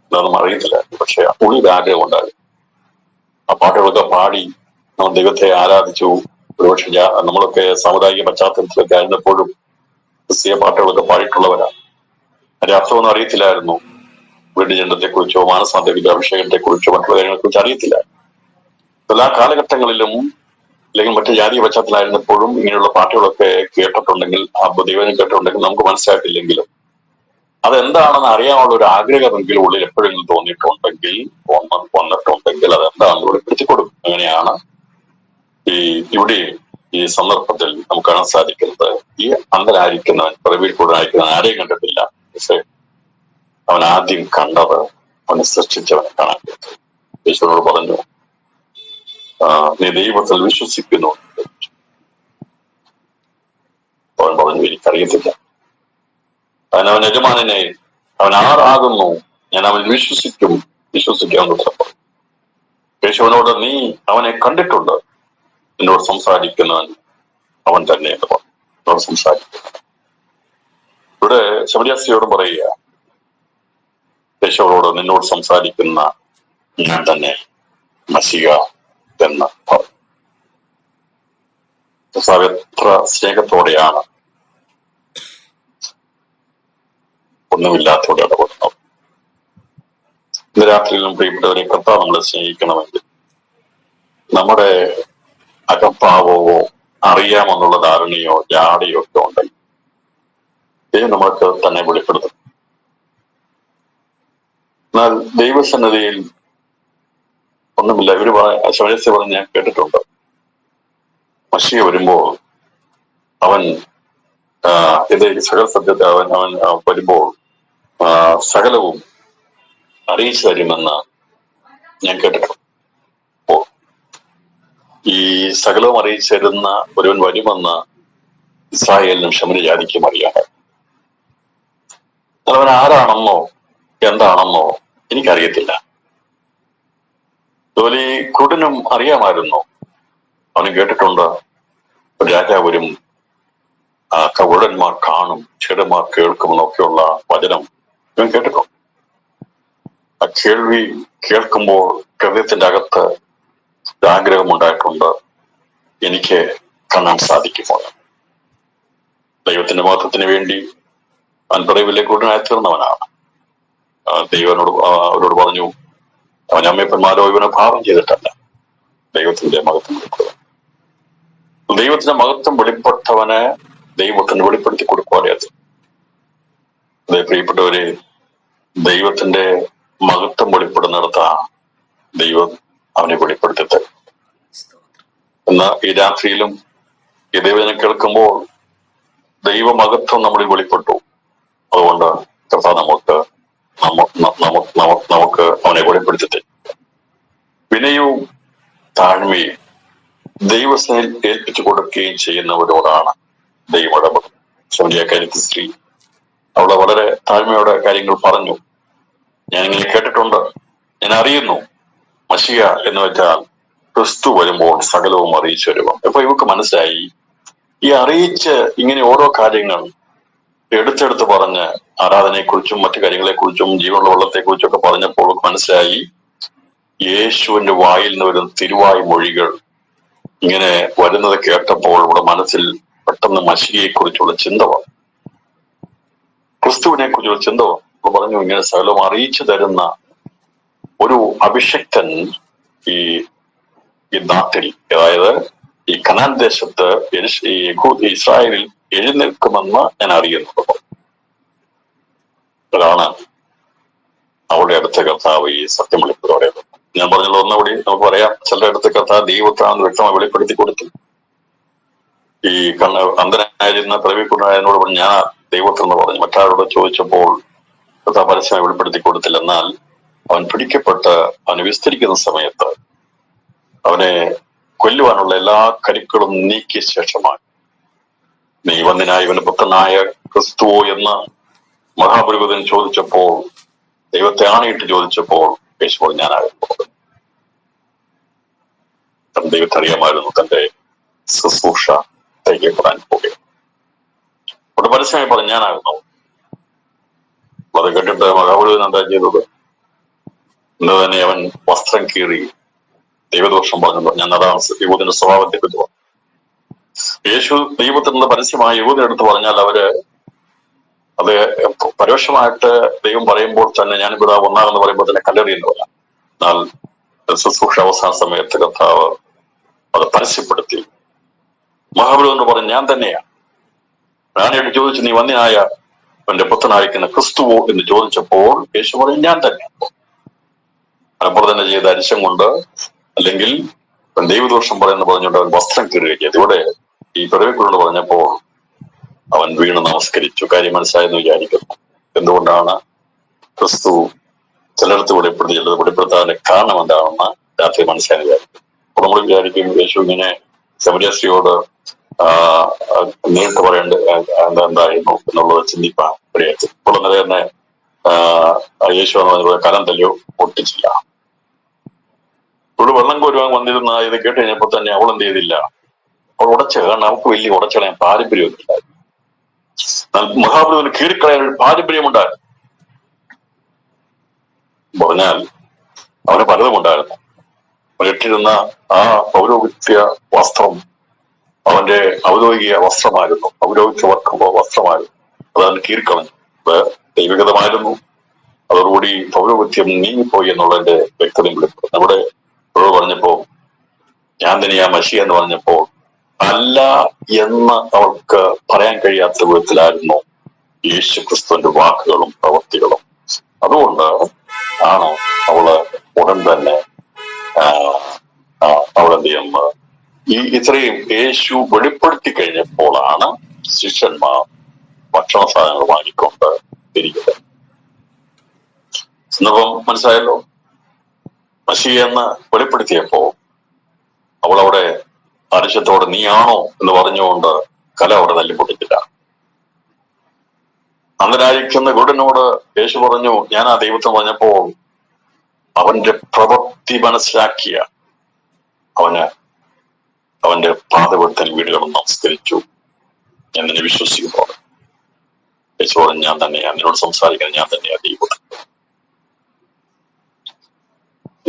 [SPEAKER 1] എന്താണെന്നും അറിയത്തില്ല. പക്ഷെ ഉള്ളിൽ ആഗ്രഹം ഉണ്ടാകും. ആ പാട്ടുകളൊക്കെ പാടി നമ്മൾ ദൈവത്തെ ആരാധിച്ചു. ഒരുപക്ഷെ നമ്മളൊക്കെ സാമുദായിക പശ്ചാത്തലത്തിലൊക്കെ ആയിരുന്നപ്പോഴും ക്രിസ്തീയ പാട്ടുകളൊക്കെ പാടിയിട്ടുള്ളവരാണ്. അതിന്റെ അർത്ഥമൊന്നും അറിയത്തില്ലായിരുന്നു. വീണ്ടുജനത്തെ കുറിച്ചോ മാനസാന്തരിക അഭിഷേകത്തെ കുറിച്ചോ മറ്റുള്ള കാര്യങ്ങളെ കുറിച്ച് അറിയത്തില്ല. എല്ലാ കാലഘട്ടങ്ങളിലും അല്ലെങ്കിൽ മറ്റു ജാതീയ പശ്ചാത്തലമായിരുന്നപ്പോഴും ഇങ്ങനെയുള്ള പാട്ടുകളൊക്കെ കേട്ടിട്ടുണ്ടെങ്കിൽ, ആ ദൈവനം കേട്ടിട്ടുണ്ടെങ്കിൽ നമുക്ക് മനസ്സിലാക്കില്ലെങ്കിലും അതെന്താണെന്ന് അറിയാനുള്ള ഒരു ആഗ്രഹമെങ്കിലും ഉള്ളിൽ എപ്പോഴെങ്കിലും തോന്നിയിട്ടുണ്ടെങ്കിൽ, വന്നിട്ടുണ്ടെങ്കിൽ അതെന്താണെന്ന് വെളിപ്പെടുത്തി കൊടുക്കും. അങ്ങനെയാണ് ഇവിടെ ഈ സന്ദർഭത്തിൽ നമുക്ക് കാണാൻ സാധിക്കുന്നത്, ഈ അന്ധനായിരിക്കുന്നവൻ, പിറവിയിൽ കൂടെ അയക്കുന്നവൻ ആരെയും കണ്ടിട്ടില്ല. പക്ഷെ അവൻ ആദ്യം കണ്ടത് അവനെ സൃഷ്ടിച്ചവനെ കാണാൻ പറ്റും. ഈശ്വരനോട് പറഞ്ഞു, നീ ദൈവത്തിൽ വിശ്വസിക്കുന്നു. അവൻ പറഞ്ഞു, എനിക്കറിയത്തില്ല. അവൻ യജമാനെ, അവൻ ആരാകുന്നു, ഞാൻ അവൻ വിശ്വസിക്കാമെന്ന് പറഞ്ഞു. യേശുവിനോട്, നീ അവനെ കണ്ടിട്ടുണ്ട്, എന്നോട് സംസാരിക്കുന്നവൻ അവൻ തന്നെ എന്ന് പറഞ്ഞു. എന്നോട് സംസാരിക്കുന്നു. ഇവിടെ ശമരിയാസിയോട് പറയുക, യേശുവിനോട്, നിന്നോട് സംസാരിക്കുന്ന ഞാൻ തന്നെ മശിഹ എന്ന് പറഞ്ഞു. എത്ര സ്നേഹത്തോടെയാണ് ഒന്നുമില്ലാത്തവരെ ഇടപെടുന്നത്. ഇന്ന് രാത്രിയിലും പ്രിയപ്പെട്ടവരെ, കർത്താവ് നമ്മളെ സ്നേഹിക്കണമെങ്കിൽ നമ്മുടെ അകപ്പാവോ അറിയാമെന്നുള്ള ധാരണയോ ജാടയോ ഒക്കെ ഉണ്ടെങ്കിൽ ദൈവം നമ്മൾക്ക് തന്നെ വെളിപ്പെടുത്തും. എന്നാൽ ദൈവസന്നിധിയിൽ ഒന്നുമില്ല. ഇവര് ശമരിയാസി പറഞ്ഞ് ഞാൻ കേട്ടിട്ടുണ്ട്, മശിഹ വരുമ്പോൾ അവൻ ഇത് സകല സത്യത്തെ അവൻ വരുമ്പോൾ സകലവും അറിയിച്ചു തരുമെന്ന് ഞാൻ കേട്ടിട്ടുണ്ട്. ഈ സകലവും അറിയിച്ചു തരുന്ന ഒരുവൻ വരുമെന്ന് ഇസ്രായേലിനും ശമരി ജാതിക്കും അറിയാം. അവൻ ആരാണെന്നോ എന്താണെന്നോ എനിക്കറിയത്തില്ല. ജോലി കുടനും അറിയാമായിരുന്നു. അവന് കേട്ടിട്ടുണ്ട്, രാജാവരും കവുടന്മാർ കാണും, ചെടുമാർ കേൾക്കുമെന്നൊക്കെയുള്ള വചനം ഇവൻ കേട്ടിട്ടുണ്ട്. ആ കേൾവി കേൾക്കുമ്പോൾ ഹൃദയത്തിന്റെ അകത്ത് ആഗ്രഹമുണ്ടായിട്ടുണ്ട്, എനിക്ക് കാണാൻ സാധിക്കുമോ. ദൈവത്തിന്റെ മഹത്വത്തിന് വേണ്ടി അവൻ പിറവിലെ കൂടനായി തീർന്നവനാണ്. അവരോട് പറഞ്ഞു, അവൻ അമ്മയപ്പന്മാരോ ഇവനെ ഭാവം ചെയ്തിട്ടല്ല, ദൈവത്തിന്റെ മഹത്വം വെളിപ്പെടുക. ദൈവത്തിന്റെ മഹത്വം വെളിപ്പെട്ടവന് ദൈവത്തിന് വെളിപ്പെടുത്തി കൊടുക്കുവാനേ അത്. അതേ പ്രിയപ്പെട്ടവരെ, ദൈവത്തിന്റെ മഹത്വം വെളിപ്പെടുന്നിടത്താണ് ദൈവം അവനെ വെളിപ്പെടുത്തി തരും. എന്നാൽ ഈ രാത്രിയിലും ഈ ദൈവജനം കേൾക്കുമ്പോൾ ദൈവമഹത്വം നമ്മളിൽ വെളിപ്പെട്ടു. അതുകൊണ്ട് കർത്താവ് നമുക്ക് അവനെ വെളിപ്പെടുത്തി തരും. വിനയവും താഴ്മയും ദൈവസ്നേഹം ഏൽപ്പിച്ചു കൊടുക്കുകയും ചെയ്യുന്നവരോടാണ് ദൈവം ഇടപെടുന്നത്. ശമരിയാക്കാരിക്ക് സ്ത്രീ അവളെ വളരെ താഴ്മയോടെ കാര്യങ്ങൾ പറഞ്ഞു. ഞാൻ ഇങ്ങനെ കേട്ടിട്ടുണ്ട്, ഞാൻ അറിയുന്നു, മശിഹ എന്ന് വെച്ചാൽ ക്രിസ്തു വരുമ്പോൾ സകലവും അറിയിച്ചു വരുമ്പോൾ. അപ്പൊ ഇവർക്ക് മനസ്സിലായി, ഈ അറിയിച്ച് ഇങ്ങനെ ഓരോ കാര്യങ്ങൾ എടുത്തെടുത്ത് പറഞ്ഞ് ആരാധനയെക്കുറിച്ചും മറ്റു കാര്യങ്ങളെക്കുറിച്ചും ജീവനുള്ള വെള്ളത്തെക്കുറിച്ചും ഒക്കെ പറഞ്ഞപ്പോൾ മനസ്സിലായി, യേശുവിന്റെ വായിൽ നിന്ന് വരുന്ന തിരുവായ് മൊഴികൾ ഇങ്ങനെ വരുന്നത് കേട്ടപ്പോൾ ഇവിടെ മനസ്സിൽ പെട്ടെന്ന് മശിഹയെ കുറിച്ചുള്ള ചിന്ത വന്നു, ക്രിസ്തുവിനെ കുറിച്ചുള്ള ചിന്ത വന്നു. പറഞ്ഞു, ഇങ്ങനെ സകലം അറിയിച്ചു തരുന്ന ഒരു അഭിഷിക്തൻ ഈ നാട്ടിൽ, അതായത് ഈ കനാൻ ദേശത്ത് ഇസ്രായേലിൽ എഴുന്നേൽക്കുമെന്ന് ഞാൻ അറിയുന്നത്. അതാണ് അവളുടെ അടുത്ത കർത്താവ് ഈ സത്യം വെളിപ്പെടുത്തോടെ. ഞാൻ പറഞ്ഞുള്ള ഒന്നുകൂടി നമുക്ക് പറയാം. ചിലരുടെ അടുത്ത കർത്താവ് ദൈവത്താണെന്ന് വ്യക്തമായി വെളിപ്പെടുത്തി കൊടുത്തു. ഈ അന്ധനായിരുന്ന പിറവിക്കുണ്ടായതിനോട് പറഞ്ഞു, ഞാൻ ദൈവത്തെന്ന് പറഞ്ഞു. മറ്റാരോട് ചോദിച്ചപ്പോൾ കർത്താവ് പരസ്യമായി വെളിപ്പെടുത്തി കൊടുത്തില്ല. എന്നാൽ അവൻ പിടിക്കപ്പെട്ട് അവന് വിസ്തരിക്കുന്ന സമയത്ത് അവനെ കൊല്ലുവാനുള്ള എല്ലാ കരുക്കളും നീക്കിയ ശേഷമാണ് നീ വന്നിനായ ഇവന് പുത്രനായ ക്രിസ്തുവോ എന്ന് മഹാപുരോഹിതൻ ചോദിച്ചപ്പോൾ, ദൈവത്തെ ആണയിട്ട് ചോദിച്ചപ്പോൾ യേശു ഞാനായിരുന്നു. ദൈവത്തെ അറിയാമായിരുന്നു തന്റെ ശുശ്രൂഷ തയ്ക്കപ്പെടാൻ പോകുക. അവിടെ പരസ്യമായി പറഞ്ഞു, ഞാനാകുന്നു. അത് കേട്ടിട്ട് മഹാപുരോഹിതൻ എന്താ ചെയ്തത്? ഇന്ന് തന്നെ അവൻ വസ്ത്രം കീറി ദൈവദോഷം പറഞ്ഞു. ഞാൻ അതാണ് യഹൂദന്റെ സ്വഭാവത്തെ പറ്റി പറഞ്ഞു. യേശു ദൈവത്തിൽ നിന്ന് പരസ്യമായി യഹൂദരെടുത്ത് പറഞ്ഞാൽ അവര് അത് പരോക്ഷമായിട്ട് ദൈവം പറയുമ്പോൾ തന്നെ ഞാനിവിടെ ഒന്നാമെന്ന് പറയുമ്പോൾ തന്നെ കല്ലെറിയുന്നവല്ല. എന്നാൽ ശുശ്രൂഷ അവസാന സമയത്ത് കർത്താവ് അത് പരസ്യപ്പെടുത്തി. മഹാപുരോഹിതൻ പറഞ്ഞു, ഞാൻ തന്നെയാണ്. ഞാനായിട്ട് ചോദിച്ചു, നീ വന്നിനായ എന്റെ പുത്രനായിരിക്കുന്ന ക്രിസ്തുവോ എന്ന് ചോദിച്ചപ്പോൾ യേശു പറഞ്ഞു, ഞാൻ തന്നെയാണ്. അപ്പോൾ തന്നെ ചെയ്ത അരിശം കൊണ്ട് അല്ലെങ്കിൽ ദൈവദോഷം പറയുന്ന പറഞ്ഞുകൊണ്ട് അവൻ വസ്ത്രം കീറുകയും ചെയ്തു. ഇവിടെ ഈ പിറവിക്കുരുള് പറഞ്ഞപ്പോൾ അവൻ വീണ് നമസ്കരിച്ചു. കാര്യം മനസ്സിലായെന്ന് വിചാരിക്കുന്നു. എന്തുകൊണ്ടാണ് ക്രിസ്തു ചിലടത്ത് വെളിപ്പെടുത്തി, ചിലത് വെളിപ്പെടുത്താതെ കാരണം എന്താണെന്ന് രാത്രി മനസ്സിലായി വിചാരിക്കും. അപ്പൊ നമ്മൾ വിചാരിക്കും യേശു ഇങ്ങനെ ശമരിയ സ്ത്രീയോട് നേരിട്ട് പറയേണ്ട എന്തായിരുന്നു എന്നുള്ളത് ചിന്തിപ്പാൻ ഇടയാക്കി. ഇപ്പോൾ അന്നേരം തന്നെ യേശു എന്ന് പറഞ്ഞ കരം തല്ലിയോ പൊട്ടിച്ചില്ല. ഇവിടെ വെള്ളം കോരുവാൻ വന്നിരുന്ന ഇത് കേട്ട് കഴിഞ്ഞപ്പോൾ തന്നെ അവൾ എന്ത് ചെയ്തില്ല, അവൾ ഉടച്ച. കാരണം അവൾക്ക് വലിയ ഉടച്ചളയാൻ പാരമ്പര്യമൊന്നുമില്ല. മഹാപ്രഭുവിന് കീറിക്കളയാൻ ഒരു പാരമ്പര്യമുണ്ടായിരുന്നു. പറഞ്ഞാൽ അവന് പലതും ഉണ്ടായിരുന്നു. ഇട്ടിരുന്ന ആ പൗരോഹിത്യ വസ്ത്രം അവന്റെ ഔദ്യോഗിക വസ്ത്രമായിരുന്നു, ഔദ്യോഗിക വസ്ത്രമായിരുന്നു. അതവൻ കീറിക്കളഞ്ഞു. അത് ദൈവികതമായിരുന്നു. അതോടുകൂടി പൗരോഹിത്യം നീങ്ങിപ്പോയി എന്നുള്ളതിന്റെ വ്യക്തതയും വിളിക്കും. നമ്മുടെ പറഞ്ഞപ്പോ ഞാൻ തന്നെയാ മഷി എന്ന് പറഞ്ഞപ്പോ അല്ല എന്ന് അവൾക്ക് പറയാൻ കഴിയാത്ത വിധത്തിലായിരുന്നു യേശു ക്രിസ്തുവിന്റെ വാക്കുകളും പ്രവൃത്തികളും. അതുകൊണ്ട് ആണ് അവള് ഉടൻ തന്നെ അവളെന്ത് ചെയ്യുന്നത്, ഇത്രയും യേശു വെളിപ്പെടുത്തി കഴിഞ്ഞപ്പോഴാണ് ശിഷ്യന്മാർ ഭക്ഷണ സാധനങ്ങൾ വാങ്ങിക്കൊണ്ട് തിരിക്കുന്നത്. ഇന്നിപ്പം മനസ്സിലായല്ലോ, മശി എന്ന് വെളിപ്പെടുത്തിയപ്പോ അവളവിടെ പരസ്യത്തോടെ നീയാണോ എന്ന് പറഞ്ഞുകൊണ്ട് കല അവിടെ തല്ലിപ്പൊട്ടിച്ചില്ല. അന്നരായിരിക്കുന്ന ഗുരുടനോട് യേശു പറഞ്ഞു, ഞാൻ ആ ദൈവത്തെ പറഞ്ഞപ്പോ അവന്റെ പ്രവൃത്തി മനസ്സിലാക്കിയ അവന്റെ പാദവൃത്തൻ വീടുകളും നമസ്കരിച്ചു. ഞാൻ നിന്നെ വിശ്വസിക്കുന്നു. യേശു പറഞ്ഞു, ഞാൻ തന്നെയാ നിന്നോട് സംസാരിക്കുന്നത്, ഞാൻ തന്നെയാ ദൈവം.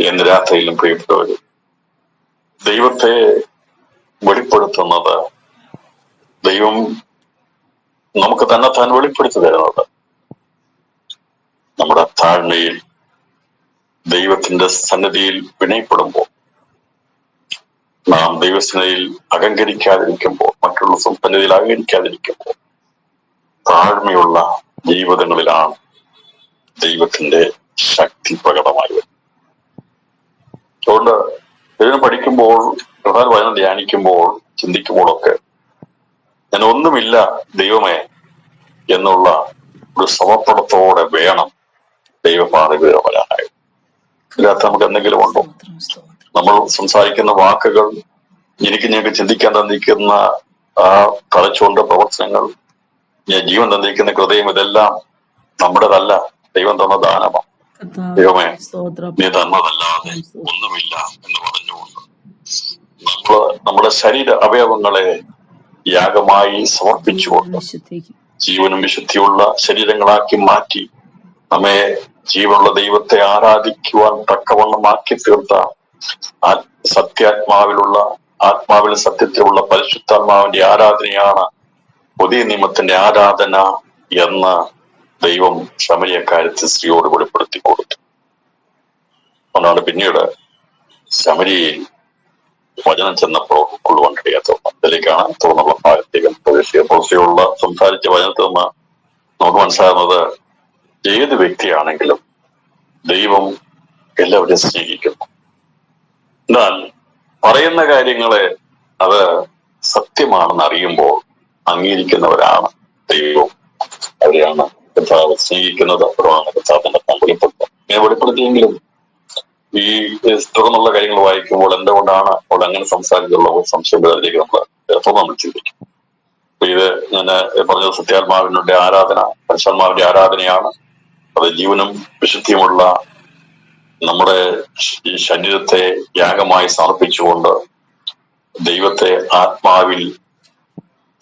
[SPEAKER 1] എന്ന് രാത്രിയിലും പ്രിയപ്പെട്ടവര്, ദൈവത്തെ വെളിപ്പെടുത്തുന്നത്, ദൈവം നമുക്ക് തന്നെ താൻ വെളിപ്പെടുത്തി തരുന്നത് നമ്മുടെ താഴ്മയിൽ ദൈവത്തിന്റെ സന്നിധിയിൽ വിനയപ്പെടുമ്പോൾ, നാം ദൈവസന്നിധിയിൽ അഹങ്കരിക്കാതിരിക്കുമ്പോൾ, മറ്റുള്ള സന്നിധിയിൽ അഹങ്കരിക്കാതിരിക്കുമ്പോൾ, താഴ്മയുള്ള ജീവിതങ്ങളിലാണ് ദൈവത്തിന്റെ ശക്തി പ്രകടമായി വരുന്നത്. അതുകൊണ്ട് ഇതിന് പഠിക്കുമ്പോൾ, പ്രധാന വചനം ധ്യാനിക്കുമ്പോൾ, ചിന്തിക്കുമ്പോഴൊക്കെ ഞാൻ ഒന്നുമില്ല ദൈവമേ എന്നുള്ള ഒരു സമർപ്പണത്തോടെ വേണം ദൈവപാതകൾ വരാനായി. ഇതിനകത്ത് നമുക്ക് എന്തെങ്കിലും ഉണ്ടോ? നമ്മൾ സംസാരിക്കുന്ന വാക്കുകൾ, എനിക്ക് ഞങ്ങൾക്ക് ചിന്തിക്കാൻ തന്നിരിക്കുന്ന ആ തലച്ചുകൊണ്ട് പ്രവർത്തനങ്ങൾ, ഞാൻ ജീവൻ തന്നിരിക്കുന്ന ഹൃദയം, ഇതെല്ലാം നമ്മുടേതല്ല, ദൈവം തന്ന ദാനമാണ്. ദൈവമേ നീ തന്നതല്ലാതെ ഒന്നുമില്ല എന്ന് പറഞ്ഞുകൊണ്ട് നമ്മുടെ ശരീര അവയവങ്ങളെ യാഗമായി സമർപ്പിച്ചുകൊണ്ട് ജീവനും വിശുദ്ധിയുള്ള ശരീരങ്ങളാക്കി മാറ്റി നമ്മെ ജീവനുള്ള ദൈവത്തെ ആരാധിക്കുവാൻ തക്കവണ്ണമാക്കി തീർത്ത ആത്മാവിൽ സത്യത്തിലുള്ള പരിശുദ്ധാത്മാവിന്റെ ആരാധനയാണ് പുതിയ നിയമത്തിന്റെ ആരാധന എന്ന് ദൈവം ശമരിയക്കാര്യത്തിൽ സ്ത്രീയോട് വെളിപ്പെടുത്തി കൊടുത്തു. അതുകൊണ്ടാണ് പിന്നീട് ശമരിയയിൽ വചനം ചെന്നപ്പോൾ ഉൾക്കൊള്ളുവാൻ കഴിയാത്തത്. അതിലേക്കാണ് തുറന്നുള്ള പാരമ്പര്യമുള്ള സംസാരിച്ച വചനത്തിൽ നിന്ന് നമുക്ക് മനസ്സിലാകുന്നത്, ഏത് വ്യക്തിയാണെങ്കിലും ദൈവം എല്ലാവരെയും സ്നേഹിക്കുന്നു. എന്നാൽ പറയുന്ന കാര്യങ്ങളെ അത് സത്യമാണെന്ന് അറിയുമ്പോൾ അംഗീകരിക്കുന്നവരാണ് ദൈവം. അവരെയാണ് കർത്താവ് സ്നേഹിക്കുന്നത്. അപ്പോഴാണ് കർത്താവിന്റെ വെളിപ്പെടുത്തുന്നത്. ഇങ്ങനെ വെളിപ്പെടുത്തിയെങ്കിലും ഈ തുറന്നുള്ള കാര്യങ്ങൾ വായിക്കുമ്പോൾ എന്തുകൊണ്ടാണ് അവിടെ അങ്ങനെ സംസാരിച്ചുള്ള സംശയത്തിലേക്ക് നമ്മൾ ചിന്തിക്കും. അപ്പൊ ഇത് ഞാൻ പറഞ്ഞത് സത്യാത്മാവിന്റെ ആരാധന, പരിശുദ്ധാത്മാവിന്റെ ആരാധനയാണ്. അത് ജീവനും വിശുദ്ധിയുമുള്ള നമ്മുടെ ഈ ശരീരത്തെ യാഗമായി സമർപ്പിച്ചുകൊണ്ട് ദൈവത്തെ ആത്മാവിൽ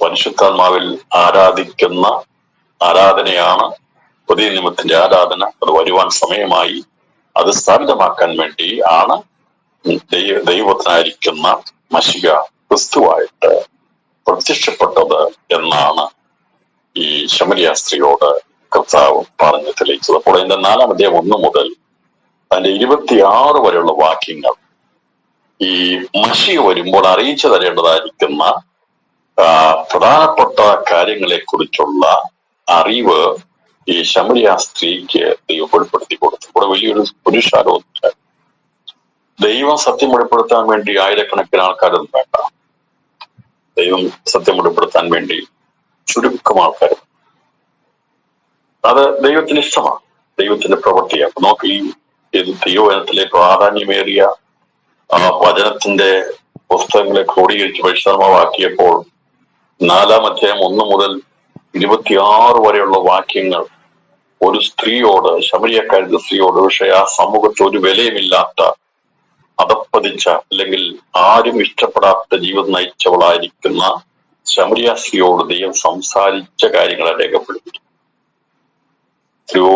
[SPEAKER 1] പരിശുദ്ധാത്മാവിൽ ആരാധിക്കുന്ന ആരാധനയാണ് പുതിയ നിയമത്തിന്റെ ആരാധന. അത് വരുവാൻ സമയമായി. അത് സ്ഥാപിതമാക്കാൻ വേണ്ടി ആണ് ദൈവത്തിനായിരിക്കുന്ന മശിഹ ക്രിസ്തുവായിട്ട് പ്രത്യക്ഷപ്പെട്ടത് എന്നാണ് ഈ ശമരിയ സ്ത്രീയോട് കർത്താവ് പറഞ്ഞു തെളിയിച്ചത്. അപ്പോൾ അതിന്റെ 4-ാം അധ്യായം 1 മുതൽ അതിന്റെ 26 വരെയുള്ള വാക്യങ്ങൾ ഈ മശിഹ വരുമ്പോൾ അറിയിച്ചു തരേണ്ടതായിരിക്കുന്ന പ്രധാനപ്പെട്ട കാര്യങ്ങളെ കുറിച്ചുള്ള അറിവ് ഈ ശമരിയ സ്ത്രീക്ക് ദൈവം വെളിപ്പെടുത്തി കൊടുത്തു. ഇവിടെ വലിയൊരു പുരുഷാരോധന. ദൈവം സത്യം വെളിപ്പെടുത്താൻ വേണ്ടി ആയിരക്കണക്കിന് ആൾക്കാരൊന്നും വേണ്ട. ദൈവം സത്യം വെളിപ്പെടുത്താൻ വേണ്ടി ചുരുക്കം ആൾക്കാർ. അത് ദൈവത്തിന് ഇഷ്ടമാണ്, ദൈവത്തിന്റെ പ്രവൃത്തിയാണ്. നോക്ക്, ഈ ദൈവവചനത്തിലെ പ്രാധാന്യമേറിയ ആ വചനത്തിന്റെ പുസ്തകങ്ങളെ ക്രോഡീകരിച്ച് പരിശ്രമമാക്കിയപ്പോൾ 4-ാം അധ്യായം 1 മുതൽ 26 വരെയുള്ള വാക്യങ്ങൾ ഒരു സ്ത്രീയോട്, ശമരിയക്കാരുടെ സ്ത്രീയോട്, പക്ഷെ ആ സമൂഹത്തിൽ ഒരു വിലയുമില്ലാത്ത, അധപ്പതിച്ച, അല്ലെങ്കിൽ ആരും ഇഷ്ടപ്പെടാത്ത ജീവിതം നയിച്ചവളായിരിക്കുന്ന ശമരിയ സ്ത്രീയോട് ദൈവം സംസാരിച്ച കാര്യങ്ങളെ രേഖപ്പെടുത്തി. എത്രയോ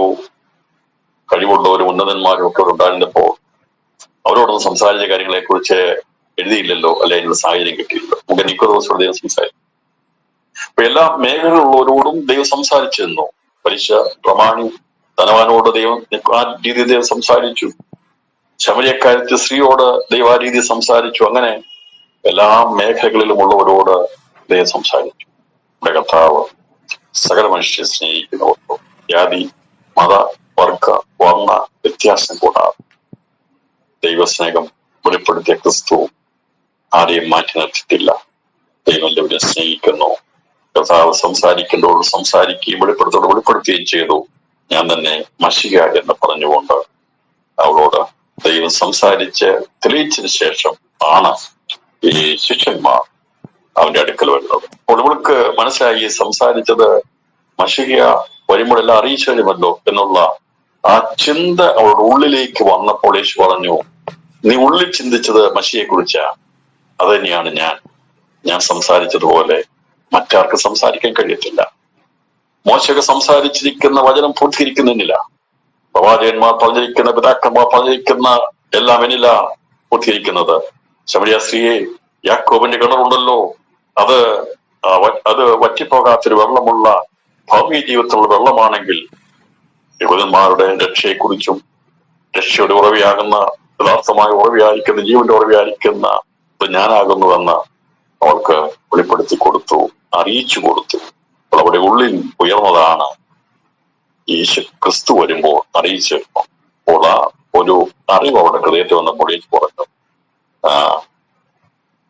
[SPEAKER 1] കഴിവുള്ളവരും ഉന്നതന്മാരും ഒക്കെ ഉണ്ടായിരുന്നപ്പോൾ അവരോടൊന്നും സംസാരിച്ച കാര്യങ്ങളെ കുറിച്ച് എഴുതിയില്ലല്ലോ, അല്ലെ അതിനുള്ള സാഹചര്യം കിട്ടിയില്ലല്ലോ. നമുക്ക് നിക്കോദോസിനോട് ദൈവം സംസാരിച്ചു. അപ്പൊ എല്ലാ മേഖലകളിലുള്ളവരോടും ദൈവം സംസാരിച്ചിരുന്നു. പലിശ പ്രമാണി ധനവാനോട് ദൈവം ആ രീതിയിൽ ദൈവം സംസാരിച്ചു. ശമരിയക്കാരത്തെ സ്ത്രീയോട് ദൈവം ആ രീതിയിൽ സംസാരിച്ചു. അങ്ങനെ എല്ലാ മേഖലകളിലും ഉള്ളവരോട് ദൈവം സംസാരിച്ചു. നമ്മുടെ കർത്താവ് സകല മനുഷ്യരെ സ്നേഹിക്കുന്നവർക്കും ജാതി, മത, വർഗ, വർണ്ണ വ്യത്യാസം കൂടാതെ ദൈവസ്നേഹം വെളിപ്പെടുത്തിയ ക്രിസ്തു ആരെയും മാറ്റി നിർത്തിയിട്ടില്ല. ദൈവം എല്ലാവരെ സ്നേഹിക്കുന്നു. കർത്താവ് സംസാരിക്കേണ്ടവരോട് സംസാരിക്കുകയും വെളിപ്പെടുത്തോട് വെളിപ്പെടുത്തുകയും ചെയ്തു. ഞാൻ തന്നെ മശിക എന്ന് പറഞ്ഞുകൊണ്ട് അവളോട് ദൈവം സംസാരിച്ച് തെളിയിച്ചതിന് ശേഷം ആണ് ഈ ശിഷ്യന്മാർ അവന്റെ അടുക്കൽ വരുന്നത്. അപ്പോൾ ഇവൾക്ക് മനസ്സിലായി സംസാരിച്ചത് മശിക വരുമ്പോഴെല്ലാം അറിയിച്ചു തരുമല്ലോ എന്നുള്ള ആ ചിന്ത അവളുടെ ഉള്ളിലേക്ക് വന്നപ്പോൾ യേശു പറഞ്ഞു, നീ ഉള്ളിൽ ചിന്തിച്ചത് മശിയെ കുറിച്ചാ, അത് തന്നെയാണ് ഞാൻ സംസാരിച്ചതുപോലെ മറ്റാർക്ക് സംസാരിക്കാൻ കഴിയത്തില്ല. മോശയൊക്കെ സംസാരിച്ചിരിക്കുന്ന വചനം പൂർത്തീകരിക്കുന്നില്ല. പ്രവാചകന്മാർ പറഞ്ഞിരിക്കുന്ന, പിതാക്കന്മാർ പറഞ്ഞിരിക്കുന്ന എല്ലാം എന്നില്ല പൂർത്തീകരിക്കുന്നത്. ശമരിയ സ്ത്രീയെ, യാക്കോബിന്റെ കിണറുണ്ടല്ലോ, അത് വറ്റിപ്പോകാത്തൊരു വെള്ളമുള്ള ഭൗമിക ജീവിതത്തിലുള്ള വെള്ളമാണെങ്കിൽ യഹൂദന്മാരുടെ രക്ഷയെക്കുറിച്ചും രക്ഷയുടെ ഉറവിയാകുന്ന, യഥാർത്ഥമായ ഉറവിയായിരിക്കുന്ന, ജീവന്റെ ഉറവിയായിരിക്കുന്ന ഞാനാകുന്നുവെന്ന് അവൾക്ക് വെളിപ്പെടുത്തി കൊടുത്തു, അറിയിച്ചു കൊടുത്തു. അപ്പോൾ അവിടെ ഉള്ളിൽ ഉയർന്നതാണ് യേശു ക്രിസ്തു വരുമ്പോൾ അറിയിച്ചു വരുമ്പോൾ. അപ്പോൾ ആ ഒരു അറിവ് അവിടെ ഹൃദയത്തിൽ വന്നപ്പോൾ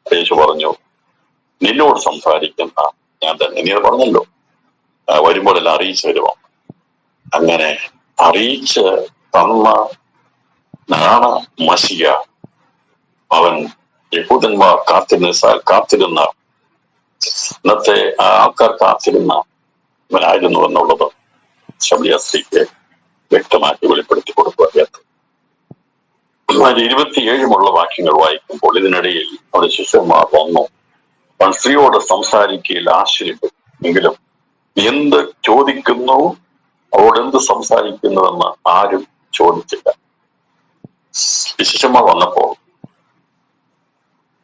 [SPEAKER 1] യേശു പറഞ്ഞു നിന്നോട് സംസാരിക്കുന്ന ഞാൻ തന്നെ. നീ പറഞ്ഞല്ലോ വരുമ്പോഴെല്ലാം അറിയിച്ചു വരുമോ. അങ്ങനെ അറിയിച്ച് തന്ന നാണ് മശിക. അവൻ യഹൂദന്മാർ കാത്തിരുന്ന ഇന്നത്തെ ആൾക്കാർ കാത്തിരുന്ന ഇവനായിരുന്നു എന്നുള്ളത് ശമരിയ സ്ത്രീക്ക് വ്യക്തമാക്കി വെളിപ്പെടുത്തി കൊടുക്കുക. 27 വാക്യങ്ങൾ വായിക്കുമ്പോൾ ഇതിനിടയിൽ അവിടെ ശിഷ്യന്മാർ വന്നു. അവൻ സ്ത്രീയോട് സംസാരിക്കയിൽ ആശ്ചര്യപ്പെട്ടു. എങ്കിലും എന്ത് ചോദിക്കുന്നു, അവരോട് എന്ത് സംസാരിക്കുന്നുവെന്ന് ആരും ചോദിച്ചില്ല. ശിഷ്യന്മാർ വന്നപ്പോൾ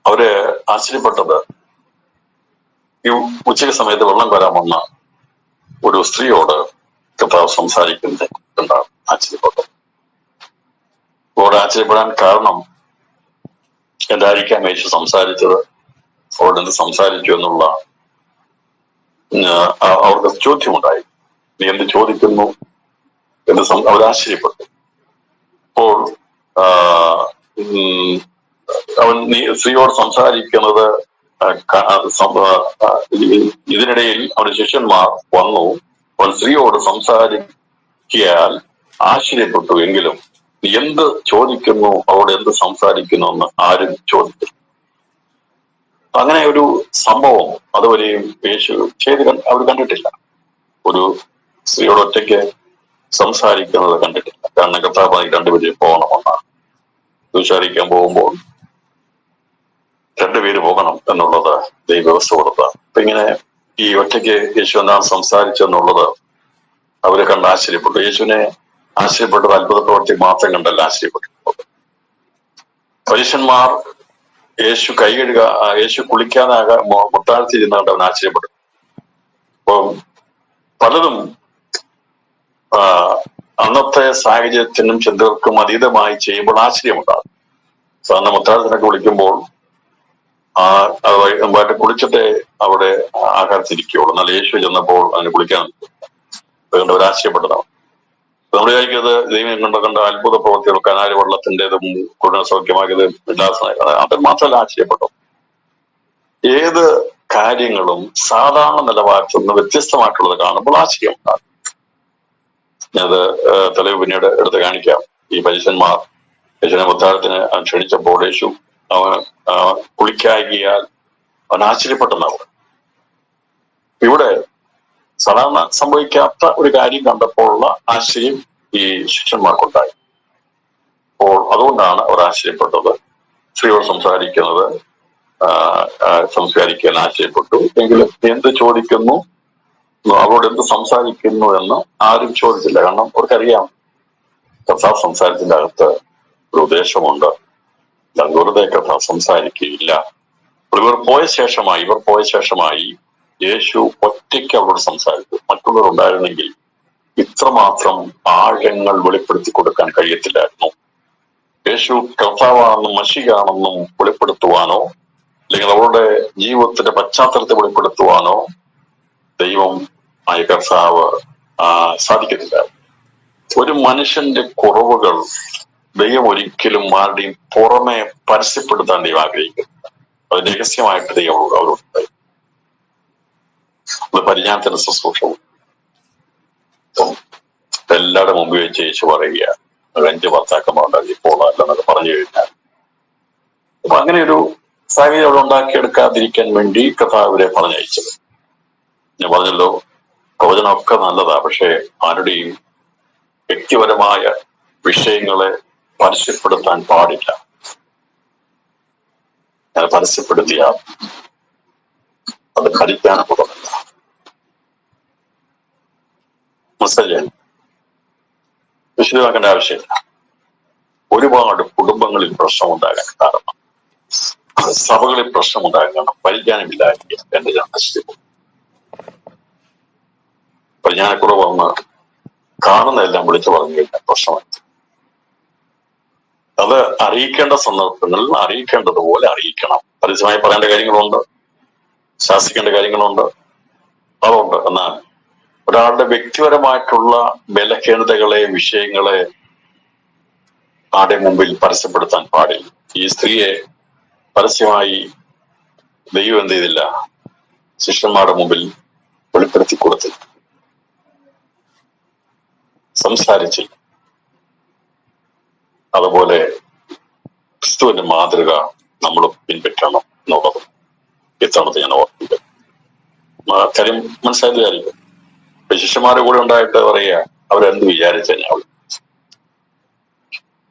[SPEAKER 1] അവര് ആശ്ചര്യപ്പെട്ടത് ഈ ഉച്ചയ്ക്ക് സമയത്ത് വെള്ളം കോരാമെന്ന ഒരു സ്ത്രീയോട് കർത്താവ് സംസാരിക്കുന്നത് കണ്ടാണ് ആശ്ചര്യപ്പെട്ടത്. അവരോട് ആശ്ചര്യപ്പെടാൻ കാരണം എന്തായിരിക്കാം യേശു സംസാരിച്ചത്, അവരോട് എന്ത് സംസാരിച്ചു എന്നുള്ള അവർക്ക് ചോദ്യമുണ്ടായി. നീ എന്ത് ചോദിക്കുന്നു എന്ന് അവരാശ്ചര്യപ്പെട്ടു. അപ്പോൾ അവൻ സ്ത്രീയോട് സംസാരിക്കുന്നത് ഇതിനിടയിൽ അവരുടെ ശിഷ്യന്മാർ വന്നു. അവൻ സ്ത്രീയോട് സംസാരിക്കാൻ ആശ്ചര്യപ്പെട്ടു. എങ്കിലും എന്ത് ചോദിക്കുന്നു, അവരോട് എന്ത് സംസാരിക്കുന്നു എന്ന് ആരും ചോദിച്ചില്ല. അങ്ങനെ ഒരു സംഭവം അതുവരെയും യേശു അവർ കണ്ടിട്ടില്ല. ഒരു സ്ത്രീയോട് ഒറ്റയ്ക്ക് സംസാരിക്കുന്നത് കണ്ടിട്ടില്ല. കാരണം കർത്താവ് രണ്ടുപേരും പോകണമെന്നാണ്. വിചാരിക്കാൻ പോകുമ്പോൾ 2 പേര് പോകണം എന്നുള്ളത് ദൈവ വ്യവസ്ഥ കൊടുത്ത. അപ്പൊ ഇങ്ങനെ ഈ ഒറ്റയ്ക്ക് യേശു എന്താണ് സംസാരിച്ചെന്നുള്ളത് അവരെ കണ്ട് ആശ്ചര്യപ്പെട്ടു. യേശുവിനെ ആശ്ചര്യപ്പെട്ടത് അത്ഭുത പ്രവൃത്തി മാത്രം കണ്ടല്ല ആശ്ചര്യപ്പെട്ടിട്ടുള്ളത്. പരീശന്മാർ യേശു യേശു കുളിക്കാനാകാൻ മുത്താഴ്ത്തിരുന്നാണ്ട് അവൻ ആശ്ചര്യപ്പെട്ടു. അപ്പം പലതും അന്നത്തെ സാഹചര്യത്തിനും ചിന്തകൾക്കും അതീതമായി ചെയ്യുമ്പോൾ ആശ്ചര്യമുണ്ടാകും. സാധാരണ മുത്താഴ്ത്തിനൊക്കെ വിളിക്കുമ്പോൾ വൈകിട്ട് കുളിച്ചിട്ടേ അവിടെ ആഹാരത്തിരിക്കുകയുള്ളൂ. എന്നാൽ യേശു ചെന്നപ്പോൾ അതിന് കുളിക്കാൻ അതുകൊണ്ട് അവർ ആശ്ചര്യപ്പെട്ടതാണ്. നമ്മൾ വിചാരിക്കുന്നത് ദൈവം കണ്ട അത്ഭുത പ്രവൃത്തികൾ, കനാല് വെള്ളത്തിൻ്റെതും കുടൽ സൗഖ്യമാക്കിയത് വിലാസമായി, അത് മാത്രമല്ല ആശ്ചര്യപ്പെട്ടു. ഏത് കാര്യങ്ങളും സാധാരണ നിലവാരത്തിൽ നിന്ന് വ്യത്യസ്തമായിട്ടുള്ളത് കാണുമ്പോൾ ആശ്ചര്യം ഉണ്ടാകും. ഞാനത് തെളിവ് പിന്നീട് എടുത്ത് കാണിക്കാം. ഈ പരീശന്മാർ യേശുവിനെ ഉദ്ധാരത്തിന് ക്ഷണിച്ചപ്പോൾ യേശു അവൻ കുളിക്കാകിയാൽ അവൻ ആശ്ചര്യപ്പെട്ടെന്നവർ. ഇവിടെ സാധാരണ സംഭവിക്കാത്ത ഒരു കാര്യം കണ്ടപ്പോഴുള്ള ആശ്ചര്യം ഈ ശിഷ്യന്മാർക്കുണ്ടായി. അപ്പോൾ അതുകൊണ്ടാണ് അവർ ആശ്ചര്യപ്പെട്ടത്. സ്ത്രീയോട് സംസാരിക്കാൻ ആശ്ചര്യപ്പെട്ടു. എങ്കിലും എന്ത് ചോദിക്കുന്നു, അവരോട് എന്ത് സംസാരിക്കുന്നു എന്ന് ആരും ചോദിച്ചില്ല. കാരണം അവർക്കറിയാം കർത്താവ് സംസാരത്തിന്റെ അകത്ത് ഒരു ഉദ്ദേശമുണ്ട്. വെറുതെ കർത്താവ് സംസാരിക്കുകയില്ല. ഇവർ പോയ ശേഷമായി യേശു ഒറ്റയ്ക്ക് അവരോട് സംസാരിച്ചു. മറ്റുള്ളവർ ഉണ്ടായിരുന്നെങ്കിൽ ഇത്രമാത്രം ആഴങ്ങൾ വെളിപ്പെടുത്തി കൊടുക്കാൻ കഴിയത്തില്ലായിരുന്നു. യേശു കർത്താവാണെന്നും മശിഹാണെന്നും വെളിപ്പെടുത്തുവാനോ അല്ലെങ്കിൽ അവരുടെ ജീവിതത്തിന്റെ പശ്ചാത്തലത്തെ വെളിപ്പെടുത്തുവാനോ ദൈവം ആയ കർത്താവ് സാധിക്കത്തില്ല. ഒരു മനുഷ്യന്റെ കുറവുകൾ ദൈവം ഒരിക്കലും ആരുടെയും പുറമെ പരസ്യപ്പെടുത്താൻ ദൈവം ആഗ്രഹിക്കുന്നു. അത് രഹസ്യമായിട്ട് ദൈവം അവരുണ്ടായി. അത് പരിജ്ഞാനത്തിന്റെ ശുശ്രൂഷവും എല്ലാവരുടെ മുമ്പിൽ വെച്ച് യേശു പറയുക 5 ഭർത്താക്കന്മാരുണ്ടാക്കി പോളല്ലെന്നൊക്കെ പറഞ്ഞു കഴിഞ്ഞാൽ അപ്പൊ അങ്ങനെ ഒരു സാഹചര്യം അവിടെ ഉണ്ടാക്കിയെടുക്കാതിരിക്കാൻ വേണ്ടി കർത്താവിനെ പറഞ്ഞയച്ചത്. ഞാൻ പറഞ്ഞല്ലോ, പ്രവചനമൊക്കെ നല്ലതാ, പക്ഷെ ആരുടെയും വ്യക്തിപരമായ വിഷയങ്ങളെ പരസ്യപ്പെടുത്താൻ പാടില്ല. ഞാൻ പരസ്യപ്പെടുത്തിയാൽ അത് ഖരിക്കാനുള്ളതല്ല. മനസ്സിലായി? വിശദമാക്കേണ്ട ആവശ്യമില്ല. ഒരുപാട് കുടുംബങ്ങളിൽ പ്രശ്നമുണ്ടാകാൻ കാരണം, സഭകളിൽ പ്രശ്നമുണ്ടാകാൻ കാരണം പരിജ്ഞാനമില്ലായിരിക്കും. എന്റെ നശിച്ചു പരിജ്ഞാനക്കുറവ് വന്ന് കാണുന്നതെല്ലാം വിളിച്ചു പറഞ്ഞു കഴിഞ്ഞാൽ പ്രശ്നമായി. അത് അറിയിക്കേണ്ട സന്ദർഭങ്ങളിൽ അറിയിക്കേണ്ടതുപോലെ അറിയിക്കണം. പരസ്യമായി പറയേണ്ട കാര്യങ്ങളുണ്ട്, ശാസിക്കേണ്ട കാര്യങ്ങളുണ്ട്, അതുണ്ട്. എന്നാൽ ഒരാളുടെ വ്യക്തിപരമായിട്ടുള്ള ബലഹീനതകളെ, വിഷയങ്ങളെ ആരുടെ മുമ്പിൽ പരസ്യപ്പെടുത്താൻ പാടില്ല. ഈ സ്ത്രീയെ പരസ്യമായി ദൈവം എന്ത് ചെയ്തില്ല? ശിഷ്യന്മാരുടെ മുമ്പിൽ വെളിപ്പെടുത്തി കൊടുത്തില്ല, സംസാരിച്ചില്ല. അതുപോലെ ക്രിസ്തുവിന്റെ മാതൃക നമ്മൾ പിൻപറ്റണം എന്നുള്ളത് ഇത്തവണത്തെ ഞാൻ ഓർമ്മിക്കും. കാര്യം മനസ്സിലായിരിക്കും. ശിഷ്യന്മാരുടെ കൂടെ ഉണ്ടായിട്ട് പറയുക അവരെന്ത് വിചാരിച്ചാൽ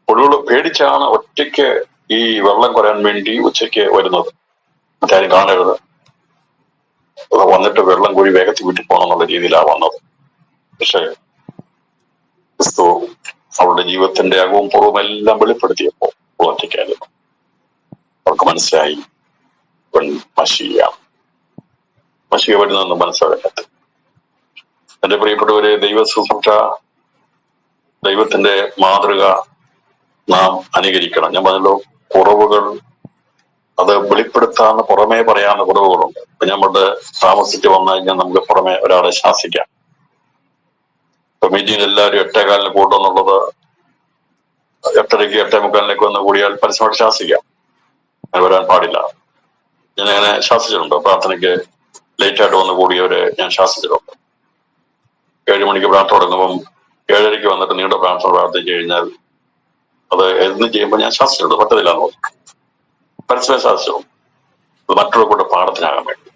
[SPEAKER 1] ഒടുവിൽ പേടിച്ചാണ് ഒറ്റയ്ക്ക് ഈ വെള്ളം കുറയാൻ വേണ്ടി ഉച്ചയ്ക്ക് വരുന്നത്. മറ്റാരും കാണരുത്, വന്നിട്ട് വെള്ളം കൂടി വേഗത്തിൽ വീട്ടിൽ പോകണം എന്നുള്ള രീതിയിലാണ് വന്നത്. പക്ഷെ ക്രിസ്തു അവരുടെ ജീവിതത്തിന്റെ അകവും പുറവും എല്ലാം വെളിപ്പെടുത്തിയപ്പോ ഒറ്റയ്ക്കായിരുന്നു. അവർക്ക് മനസ്സിലായി മഷിക വരുന്നതെന്ന് മനസ്സിലാക്കട്ടെ. എന്റെ പ്രിയപ്പെട്ടവരെ, ദൈവത്തിന്റെ മാതൃക നാം അനുകരിക്കണം. ഞാൻ പറഞ്ഞല്ലോ, കുറവുകൾ അത് വെളിപ്പെടുത്താന്ന് പുറമേ പറയാവുന്ന കുറവുകളുണ്ട്. ഇപ്പൊ നമ്മുടെ താമസിച്ച് വന്നു കഴിഞ്ഞാൽ നമുക്ക് പുറമെ ഒരാളെ ശാസിക്കാം. ഇപ്പൊ മീറ്റിംഗ് എല്ലാവരും 8:15 കൂട്ടുമെന്നുള്ളത് 8:30 8:45 വന്ന് കൂടിയാൽ പരസ്യമായിട്ട് ശാസിക്കാം. അങ്ങനെ വരാൻ പാടില്ല. ഞാൻ അങ്ങനെ ശാസിച്ചിട്ടുണ്ട്. പ്രാർത്ഥനയ്ക്ക് ലേറ്റായിട്ട് വന്ന് കൂടിയവരെ ഞാൻ ശാസിച്ചിട്ടുണ്ട്. 7 മണിക്ക് പ്രാർത്ഥന തുടങ്ങുമ്പം 7:30 വന്നിട്ട് നീണ്ട പ്രാർത്ഥന പ്രാർത്ഥിച്ചു കഴിഞ്ഞാൽ അത് എന്ന് ചെയ്യുമ്പോൾ ഞാൻ ശാസിച്ചിട്ടുണ്ട്. പറ്റത്തില്ലാന്ന് പറഞ്ഞു പരസ്പരം ശാസിച്ചിട്ടുണ്ട്. അത് മറ്റുള്ള കൂടെ പാഠത്തിനാകാൻ വേണ്ടി.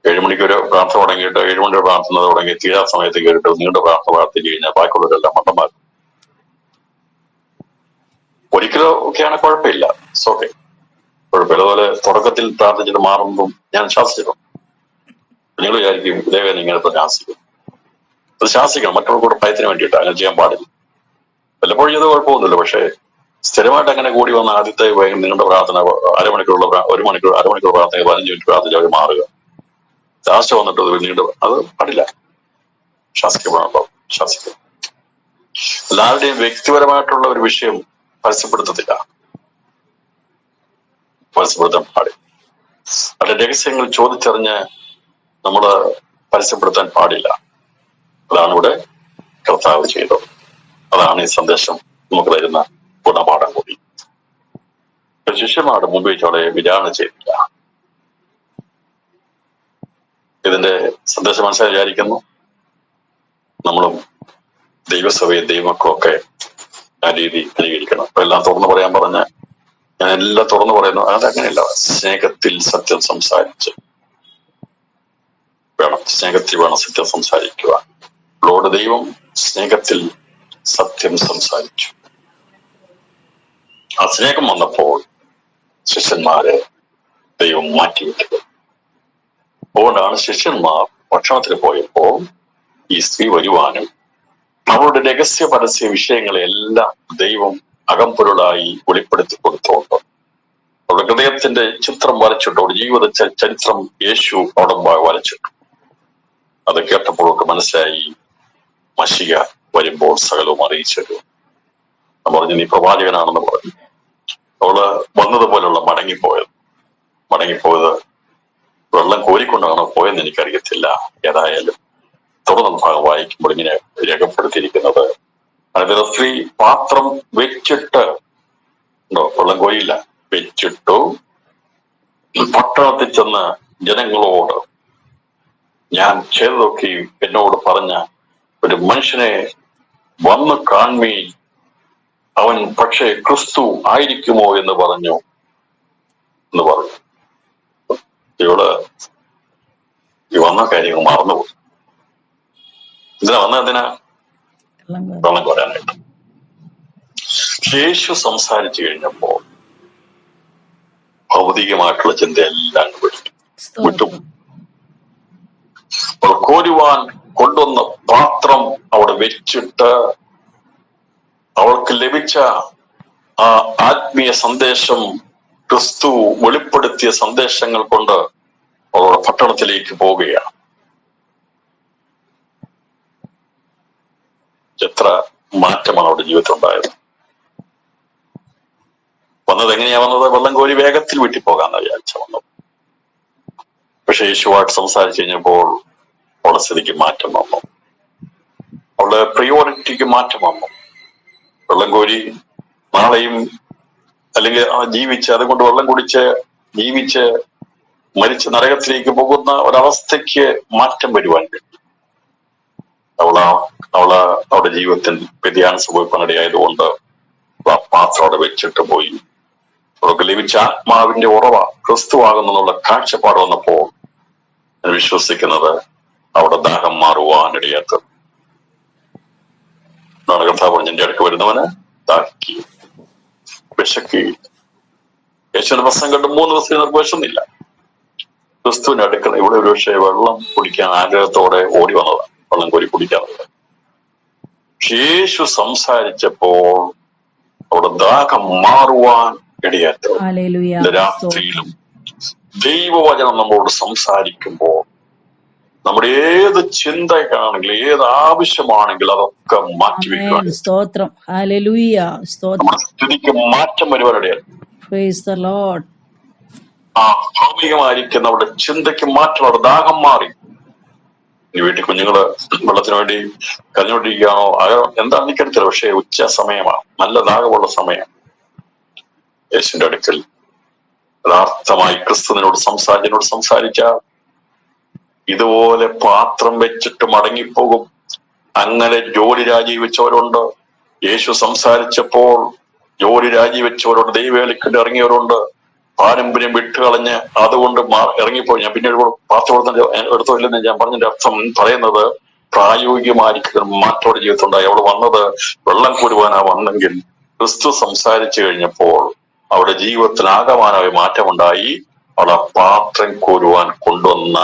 [SPEAKER 1] 7 മണിക്ക് ഒരു പ്രാർത്ഥന തുടങ്ങിയിട്ട് 7 മണിയുടെ പ്രാർത്ഥന തുടങ്ങി തീരാ സമയത്ത് കയറിയിട്ട് നീണ്ട പ്രാർത്ഥന പ്രാർത്ഥിച്ചു കഴിഞ്ഞാൽ ബാക്കിയുള്ളവരെല്ലാം മണ്ടന്മാർ. ഒരിക്കലും ഒക്കെയാണ് കുഴപ്പമില്ല, ഓക്കെ, കുഴപ്പമില്ല. അതുപോലെ തുടക്കത്തിൽ പ്രാർത്ഥിച്ചിട്ട് മാറുമ്പം ഞാൻ ശാസിച്ചിട്ടുണ്ട്. നിങ്ങൾ വിചാരിക്കും ഇതേവേദന ഇങ്ങനത്തെ ശാസിക്കും. അത് ശാസിക്കണം, മറ്റുള്ള കൂടെ ഭയത്തിന് വേണ്ടിയിട്ട്. അങ്ങനെ ചെയ്യാൻ പാടില്ല. വല്ലപ്പോഴും ചെയ്ത് കുഴപ്പമൊന്നുമില്ല. പക്ഷെ സ്ഥിരമായിട്ട് അങ്ങനെ കൂടി വന്ന ആദ്യത്തെ നിങ്ങളുടെ പ്രാർത്ഥന 1 മണിക്കൂർ പ്രാർത്ഥന 15 മിനിറ്റ് പ്രാർത്ഥിച്ച് അവർ മാറുക. ലാസ്റ്റ് വന്നിട്ട് അത് പാടില്ല. ശാസിക്കപ്പെടണല്ലോ, ശാസിക്കും. എല്ലാവരുടെയും വ്യക്തിപരമായിട്ടുള്ള ഒരു വിഷയം പരസ്യപ്പെടുത്തത്തില്ല, പരസ്യപ്പെടുത്താൻ പാടില്ല. അതിന്റെ രഹസ്യങ്ങൾ ചോദിച്ചറിഞ്ഞ് നമ്മള് പരസ്യപ്പെടുത്താൻ പാടില്ല. അതാണ് ഇവിടെ കർത്താവ് ചെയ്തത്. അതാണ് ഈ സന്ദേശം നമുക്ക് തരുന്ന ഗുണപാഠം കൂടി. ശിഷ്യന്മാരുടെ മുമ്പ് വെച്ച് അവിടെ വിചാരണ ചെയ്തില്ല. ഇതിന്റെ സന്ദേശം മനസ്സിലായി വിചാരിക്കുന്നു. നമ്മളും ദൈവസഭയെ ദൈവമക്കളൊക്കെ ആ രീതി അനുകരിക്കണം. അപ്പൊ എല്ലാം തുറന്നു പറയാൻ പറഞ്ഞ ഞാൻ എല്ലാം തുറന്നു പറയുന്നു. അതങ്ങനെയല്ല, സ്നേഹത്തിൽ സത്യം സംസാരിച്ച് വേണം, സ്നേഹത്തിൽ വേണം സത്യം സംസാരിക്കുക. ലോഡ് ദൈവം സ്നേഹത്തിൽ സത്യം സംസാരിച്ചു. ആ സ്നേഹം വന്നപ്പോൾ ശിഷ്യന്മാരെ ദൈവം മാറ്റിവെക്കുക. അതുകൊണ്ടാണ് ശിഷ്യന്മാർ ഭക്ഷണത്തിന് പോയപ്പോൾ ഈ സ്ത്രീ വരുവാനും അവരുടെ രഹസ്യ പരസ്യ വിഷയങ്ങളെല്ലാം ദൈവം അകംപൊരുളായി വെളിപ്പെടുത്തി കൊടുത്തോണ്ട് അവരുടെ ഹൃദയത്തിന്റെ ചിത്രം വരച്ചിട്ട്, അവരുടെ ജീവിത ചരിത്രം യേശു അവിടെ വരച്ചിട്ടു. അത് കേട്ടപ്പോഴൊക്കെ മനസ്സിലായി മശിക വരുമ്പോൾ സകലവും അറിയിച്ചു. പറഞ്ഞു നീ പ്രവാചകനാണെന്ന് പറഞ്ഞു. അവള് വന്നതുപോലുള്ള മടങ്ങിപ്പോയത് വെള്ളം കോരിക്കൊണ്ടാണോ പോയെന്ന് എനിക്കറിയത്തില്ല. ഏതായാലും തുറന്ന ഭാഗം വായിക്കുമ്പോൾ ഇങ്ങനെ രേഖപ്പെടുത്തിയിരിക്കുന്നത്, അതായത് സ്ത്രീ പാത്രം വെച്ചിട്ട് വെള്ളം കോരിയില്ല, വെച്ചിട്ടു പട്ടണത്തിൽ ചെന്ന് ജനങ്ങളോട് ഞാൻ ചെയ്തതൊക്കെയും എന്നോട് പറഞ്ഞ ഒരു മനുഷ്യനെ വന്ന് കാണുമീൻ, അവൻ പക്ഷേ ക്രിസ്തു ആയിരിക്കുമോ എന്ന് പറഞ്ഞു. ഇവള് ഈ വന്ന കാര്യങ്ങൾ മറന്നുപോയി. ഇതിനാ വന്നതിനാ വെള്ളം കോരാനായിട്ട്. യേശു സംസാരിച്ചു കഴിഞ്ഞപ്പോൾ ഭൗതികമായിട്ടുള്ള ചിന്തയെല്ലാം വിട്ടു. കോരുവാൻ കൊണ്ടുവന്ന പാത്രം അവിടെ വെച്ചിട്ട് അവൾക്ക് ലഭിച്ച ആ ആത്മീയ സന്ദേശം, ക്രിസ്തു വെളിപ്പെടുത്തിയ സന്ദേശങ്ങൾ കൊണ്ട് അവളുടെ പട്ടണത്തിലേക്ക് പോവുകയാണ്. എത്ര മാറ്റമാണ് അവരുടെ ജീവിതത്തിൽ ഉണ്ടായത്. വന്നത് എങ്ങനെയാ വന്നത്? വെള്ളം കോരി വേഗത്തിൽ വീട്ടിൽ പോകാമെന്ന് വിചാരിച്ച വന്നത്. പക്ഷെ യേശുവായിട്ട് സംസാരിച്ചു കഴിഞ്ഞപ്പോൾ അവളുടെ സ്ഥിതിക്ക് മാറ്റം വന്നു, അവളുടെ പ്രയോറിറ്റിക്ക് മാറ്റം വന്നു. വെള്ളം കോരി നാളെയും അല്ലെങ്കിൽ ജീവിച്ച് അതുകൊണ്ട് വെള്ളം കുടിച്ച് ജീവിച്ച് മരിച്ച് നരകത്തിലേക്ക് പോകുന്ന ഒരവസ്ഥയ്ക്ക് മാറ്റം വരുവാൻ വേണ്ടി അവളുടെ ജീവിതത്തിൽ വ്യതിയാനം സംഭവിക്കാനിടയായതുകൊണ്ട് പാത്രം അവിടെ വെച്ചിട്ട് പോയി. അവർക്ക് ലഭിച്ച ആത്മാവിന്റെ ഉറവ ക്രിസ്തുവാകുന്നുള്ള കാഴ്ചപ്പാട് വന്നപ്പോൾ ഞാൻ വിശ്വസിക്കുന്നത് അവിടെ ദാഹം മാറുവാനിടയാത്തത്. കർത്താവ് പറഞ്ഞു, എന്റെ അടുക്ക് വരുന്നവന് ദാഹിക്കുകയും വിശക്കുകയും. യേശുവിന്റെ പ്രസംഗം കണ്ട് 3 ദിവസം നിനക്ക് വിശന്നില്ല. ക്രിസ്തുവിന്റെ അടുക്കൽ ഇവിടെ ഒരു പക്ഷേ വെള്ളം കുടിക്കാൻ ആഗ്രഹത്തോടെ ഓടി വന്നതാണ്, വെള്ളം കോരി കുടിക്കാറുള്ളത്. യേശു സംസാരിച്ചപ്പോൾ അവിടെ ദാഹം മാറുവാൻ ഇടയാത്തത്. രാത്രിയിലും ദൈവവചനം നമ്മളോട് സംസാരിക്കുമ്പോൾ നമ്മുടെ ഏത് ചിന്തയാണെങ്കിലും ഏത് ആവശ്യമാണെങ്കിലും അതൊക്കെ മാറ്റിവെക്കുക. നമ്മുടെ സ്ഥിതിക്ക് മാറ്റം വരുവാനിടയാണ്. ആ ഭൗമികമായിരിക്കുന്ന നമ്മുടെ ചിന്തയ്ക്ക് മാറ്റം, അവിടെ ദാഹം മാറി. ഇനി വീട്ടിൽ കുഞ്ഞുങ്ങള് വെള്ളത്തിന് വേണ്ടി കരഞ്ഞുകൊണ്ടിരിക്കുകയാണോ എന്താണെന്ന് എനിക്കറിയത്തില്ല. പക്ഷെ ഉച്ച സമയമാണ്, നല്ല ദാഹമുള്ള സമയം. യേശുവിന്റെ അടുക്കൽ യഥാർത്ഥമായി ക്രിസ്തുവിനോട് സംസാരിച്ച ഇതുപോലെ പാത്രം വെച്ചിട്ട് മടങ്ങിപ്പോകും. അങ്ങനെ ജോലി രാജിവെച്ചവരുണ്ട്. യേശു സംസാരിച്ചപ്പോൾ ജോലി രാജിവെച്ചവരുണ്ട്, ദൈവവേലയ്ക്ക് ഇറങ്ങിയവരുണ്ട്. പാരമ്പര്യം വിട്ടുകളഞ്ഞ് അതുകൊണ്ട് ഇറങ്ങിപ്പോയി. ഞാൻ പിന്നീട് പാത്രം എടുത്തോ ഇല്ലെന്ന് ഞാൻ പറഞ്ഞതിന്റെ അർത്ഥം പറയുന്നത് പ്രായോഗികമായിരിക്കുന്ന മാറ്റോടെ ജീവിതത്തിലുണ്ടായി. അവൾ വന്നത് വെള്ളം കോരുവാനാ വന്നെങ്കിൽ ക്രിസ്തു സംസാരിച്ചു കഴിഞ്ഞപ്പോൾ അവിടെ ജീവിതത്തിൽ ആകമാനമായ മാറ്റമുണ്ടായി. അവളെ പാത്രം കോരുവാൻ കൊണ്ടുവന്ന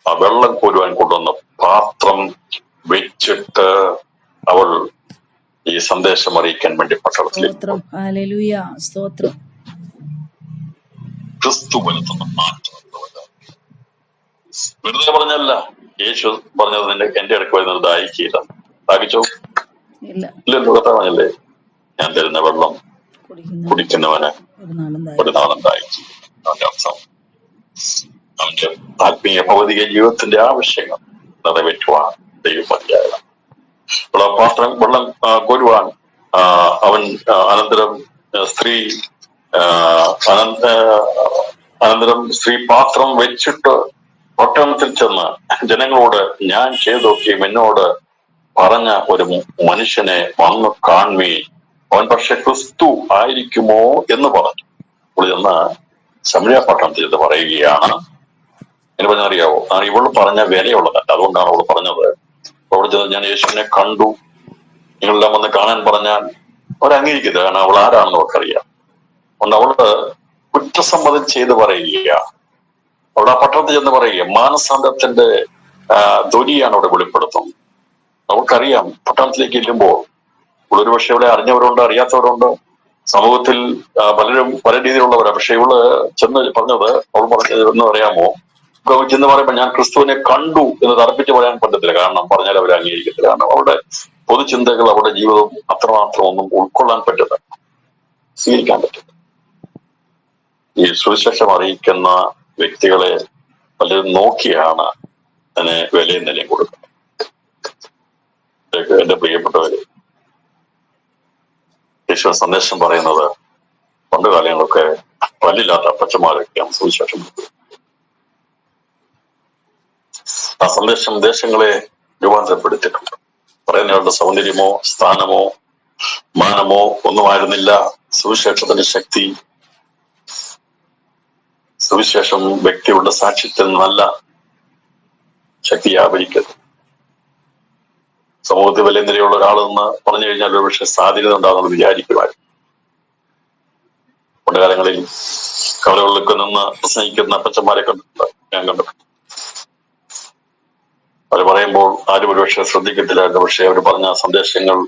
[SPEAKER 1] ആ വെള്ളം കോരുവാൻ കൊണ്ടുവന്ന പാത്രം വെച്ചിട്ട് അവൾ ഈ സന്ദേശം അറിയിക്കാൻ വേണ്ടി പട്ടണത്തിലേക്ക് ക്രിസ്തു വരുത്തുന്ന മാറ്റം വെറുതെ പറഞ്ഞല്ല. യേശു പറഞ്ഞത് എന്റെ അടുക്ക് വരുന്നത് ദാഹിക്കില്ല. ദാഹിച്ചോ? ഇല്ലല്ലോ. കഥ പറഞ്ഞല്ലേ, ഞാൻ തരുന്ന വെള്ളം കുടിക്കുന്നവന് ഒരു നാളം ദാഹിക്കും. അവന്റെ അർത്ഥം അവന്റെ ആത്മീയ ഭൗതിക ജീവിതത്തിന്റെ ആവശ്യങ്ങൾ നിറവേറ്റുവാൻ ദൈവം മതിയായതാണ്. പാത്രം വെള്ളം കോരുവാൻ അവൻ അനന്തരം സ്ത്രീ പാത്രം വെച്ചിട്ട് പട്ടണത്തിൽ ചെന്ന് ജനങ്ങളോട് ഞാൻ ചെയ്തൊക്കെയും എന്നോട് പറഞ്ഞ ഒരു മനുഷ്യനെ വന്നു കാണുമേ, അവൻ പക്ഷെ ക്രിസ്തു ആയിരിക്കുമോ എന്ന് പറഞ്ഞു. ഇപ്പോൾ ചെന്ന് ശമര്യ പട്ടണത്തിൽ എന്ന് പറയുകയാണ്. എന്ന് പറഞ്ഞറിയാവോ, ഇവള് പറഞ്ഞ വിലയുള്ളതല്ല. അതുകൊണ്ടാണ് അവള് പറഞ്ഞത്, അവിടെ ചെന്ന് ഞാൻ യേശുവിനെ കണ്ടു, നിങ്ങളെല്ലാം വന്ന് കാണാൻ പറഞ്ഞാൽ അവരംഗീകരിക്കരുത്. കാരണം അവൾ ആരാണെന്ന് അവർക്കറിയാം. അതുകൊണ്ട് അവള് കുറ്റസമ്മതം ചെയ്ത് പറയുക. അവിടെ ആ പട്ടണത്തിൽ ചെന്ന് പറയുക, മാനസാന്തരത്തിന്റെ ധ്വനിയാണ് അവിടെ വെളിപ്പെടുത്തുന്നത്. നമുക്കറിയാം പട്ടണത്തിലേക്ക് ചെല്ലുമ്പോൾ ഒരു പക്ഷെ ഇവിടെ അറിഞ്ഞവരുണ്ട്, അറിയാത്തവരുണ്ട്, സമൂഹത്തിൽ പലരും പല രീതിയിലുള്ളവരാണ്. പക്ഷെ ഇവള് ചെന്ന് പറഞ്ഞത്, അവൾ പറഞ്ഞത് എന്ന് പറയാമോ, ചെന്ന് പറയുമ്പോൾ ഞാൻ ക്രിസ്തുവിനെ കണ്ടു എന്ന് തർപ്പിച്ച് പറയാൻ പറ്റത്തില്ല. കാരണം പറഞ്ഞാൽ അവർ അംഗീകരിക്കത്തില്ല. കാരണം അവരുടെ പൊതുചിന്തകൾ, അവരുടെ ജീവിതം അത്രമാത്രം ഒന്നും ഉൾക്കൊള്ളാൻ പറ്റില്ല, സ്വീകരിക്കാൻ പറ്റില്ല. ഈ സുവിശേഷം അറിയിക്കുന്ന വ്യക്തികളെ പലരും നോക്കിയാണ് അതിന് വിലയും നിലയും കൊടുക്കുന്നത്. എന്റെ പ്രിയപ്പെട്ടവര്, യേശു സന്ദേശം പറയുന്നത് പണ്ട് കാലങ്ങളൊക്കെ പല്ലില്ലാത്ത അപ്പച്ചന്മാരൊക്കെയാണ് സുവിശേഷം. ആ സന്ദേശം ദേശങ്ങളെ രൂപാന്തരപ്പെടുത്തിയിട്ടുണ്ട്. പറയുന്നവരുടെ സൗന്ദര്യമോ സ്ഥാനമോ മാനമോ ഒന്നുമായിരുന്നില്ല സുവിശേഷത്തിന്റെ ശക്തി. സുവിശേഷം വ്യക്തിയുടെ സാക്ഷ്യത്തിൽ നല്ല ശക്തി ആവരിക്കുന്നു. സമൂഹത്തിൽ വലിയ നിലയുള്ള ഒരാളെന്ന് പറഞ്ഞു കഴിഞ്ഞാൽ ഒരു പക്ഷെ സാധ്യത ഉണ്ടാകുന്നത് വിചാരിക്കുമായിരുന്നു. പണ്ട് കാലങ്ങളിൽ കവലകളിലൊക്കെ നിന്ന് പ്രസംഗിക്കുന്ന അപ്പച്ചന്മാരെ കണ്ടിട്ടുണ്ട്, ഞാൻ കണ്ടിട്ടുണ്ട്. അവർ പറയുമ്പോൾ ആരും ഒരുപക്ഷെ ശ്രദ്ധിക്കത്തില്ലായിരുന്നു. പക്ഷെ അവർ പറഞ്ഞ സന്ദേശങ്ങൾ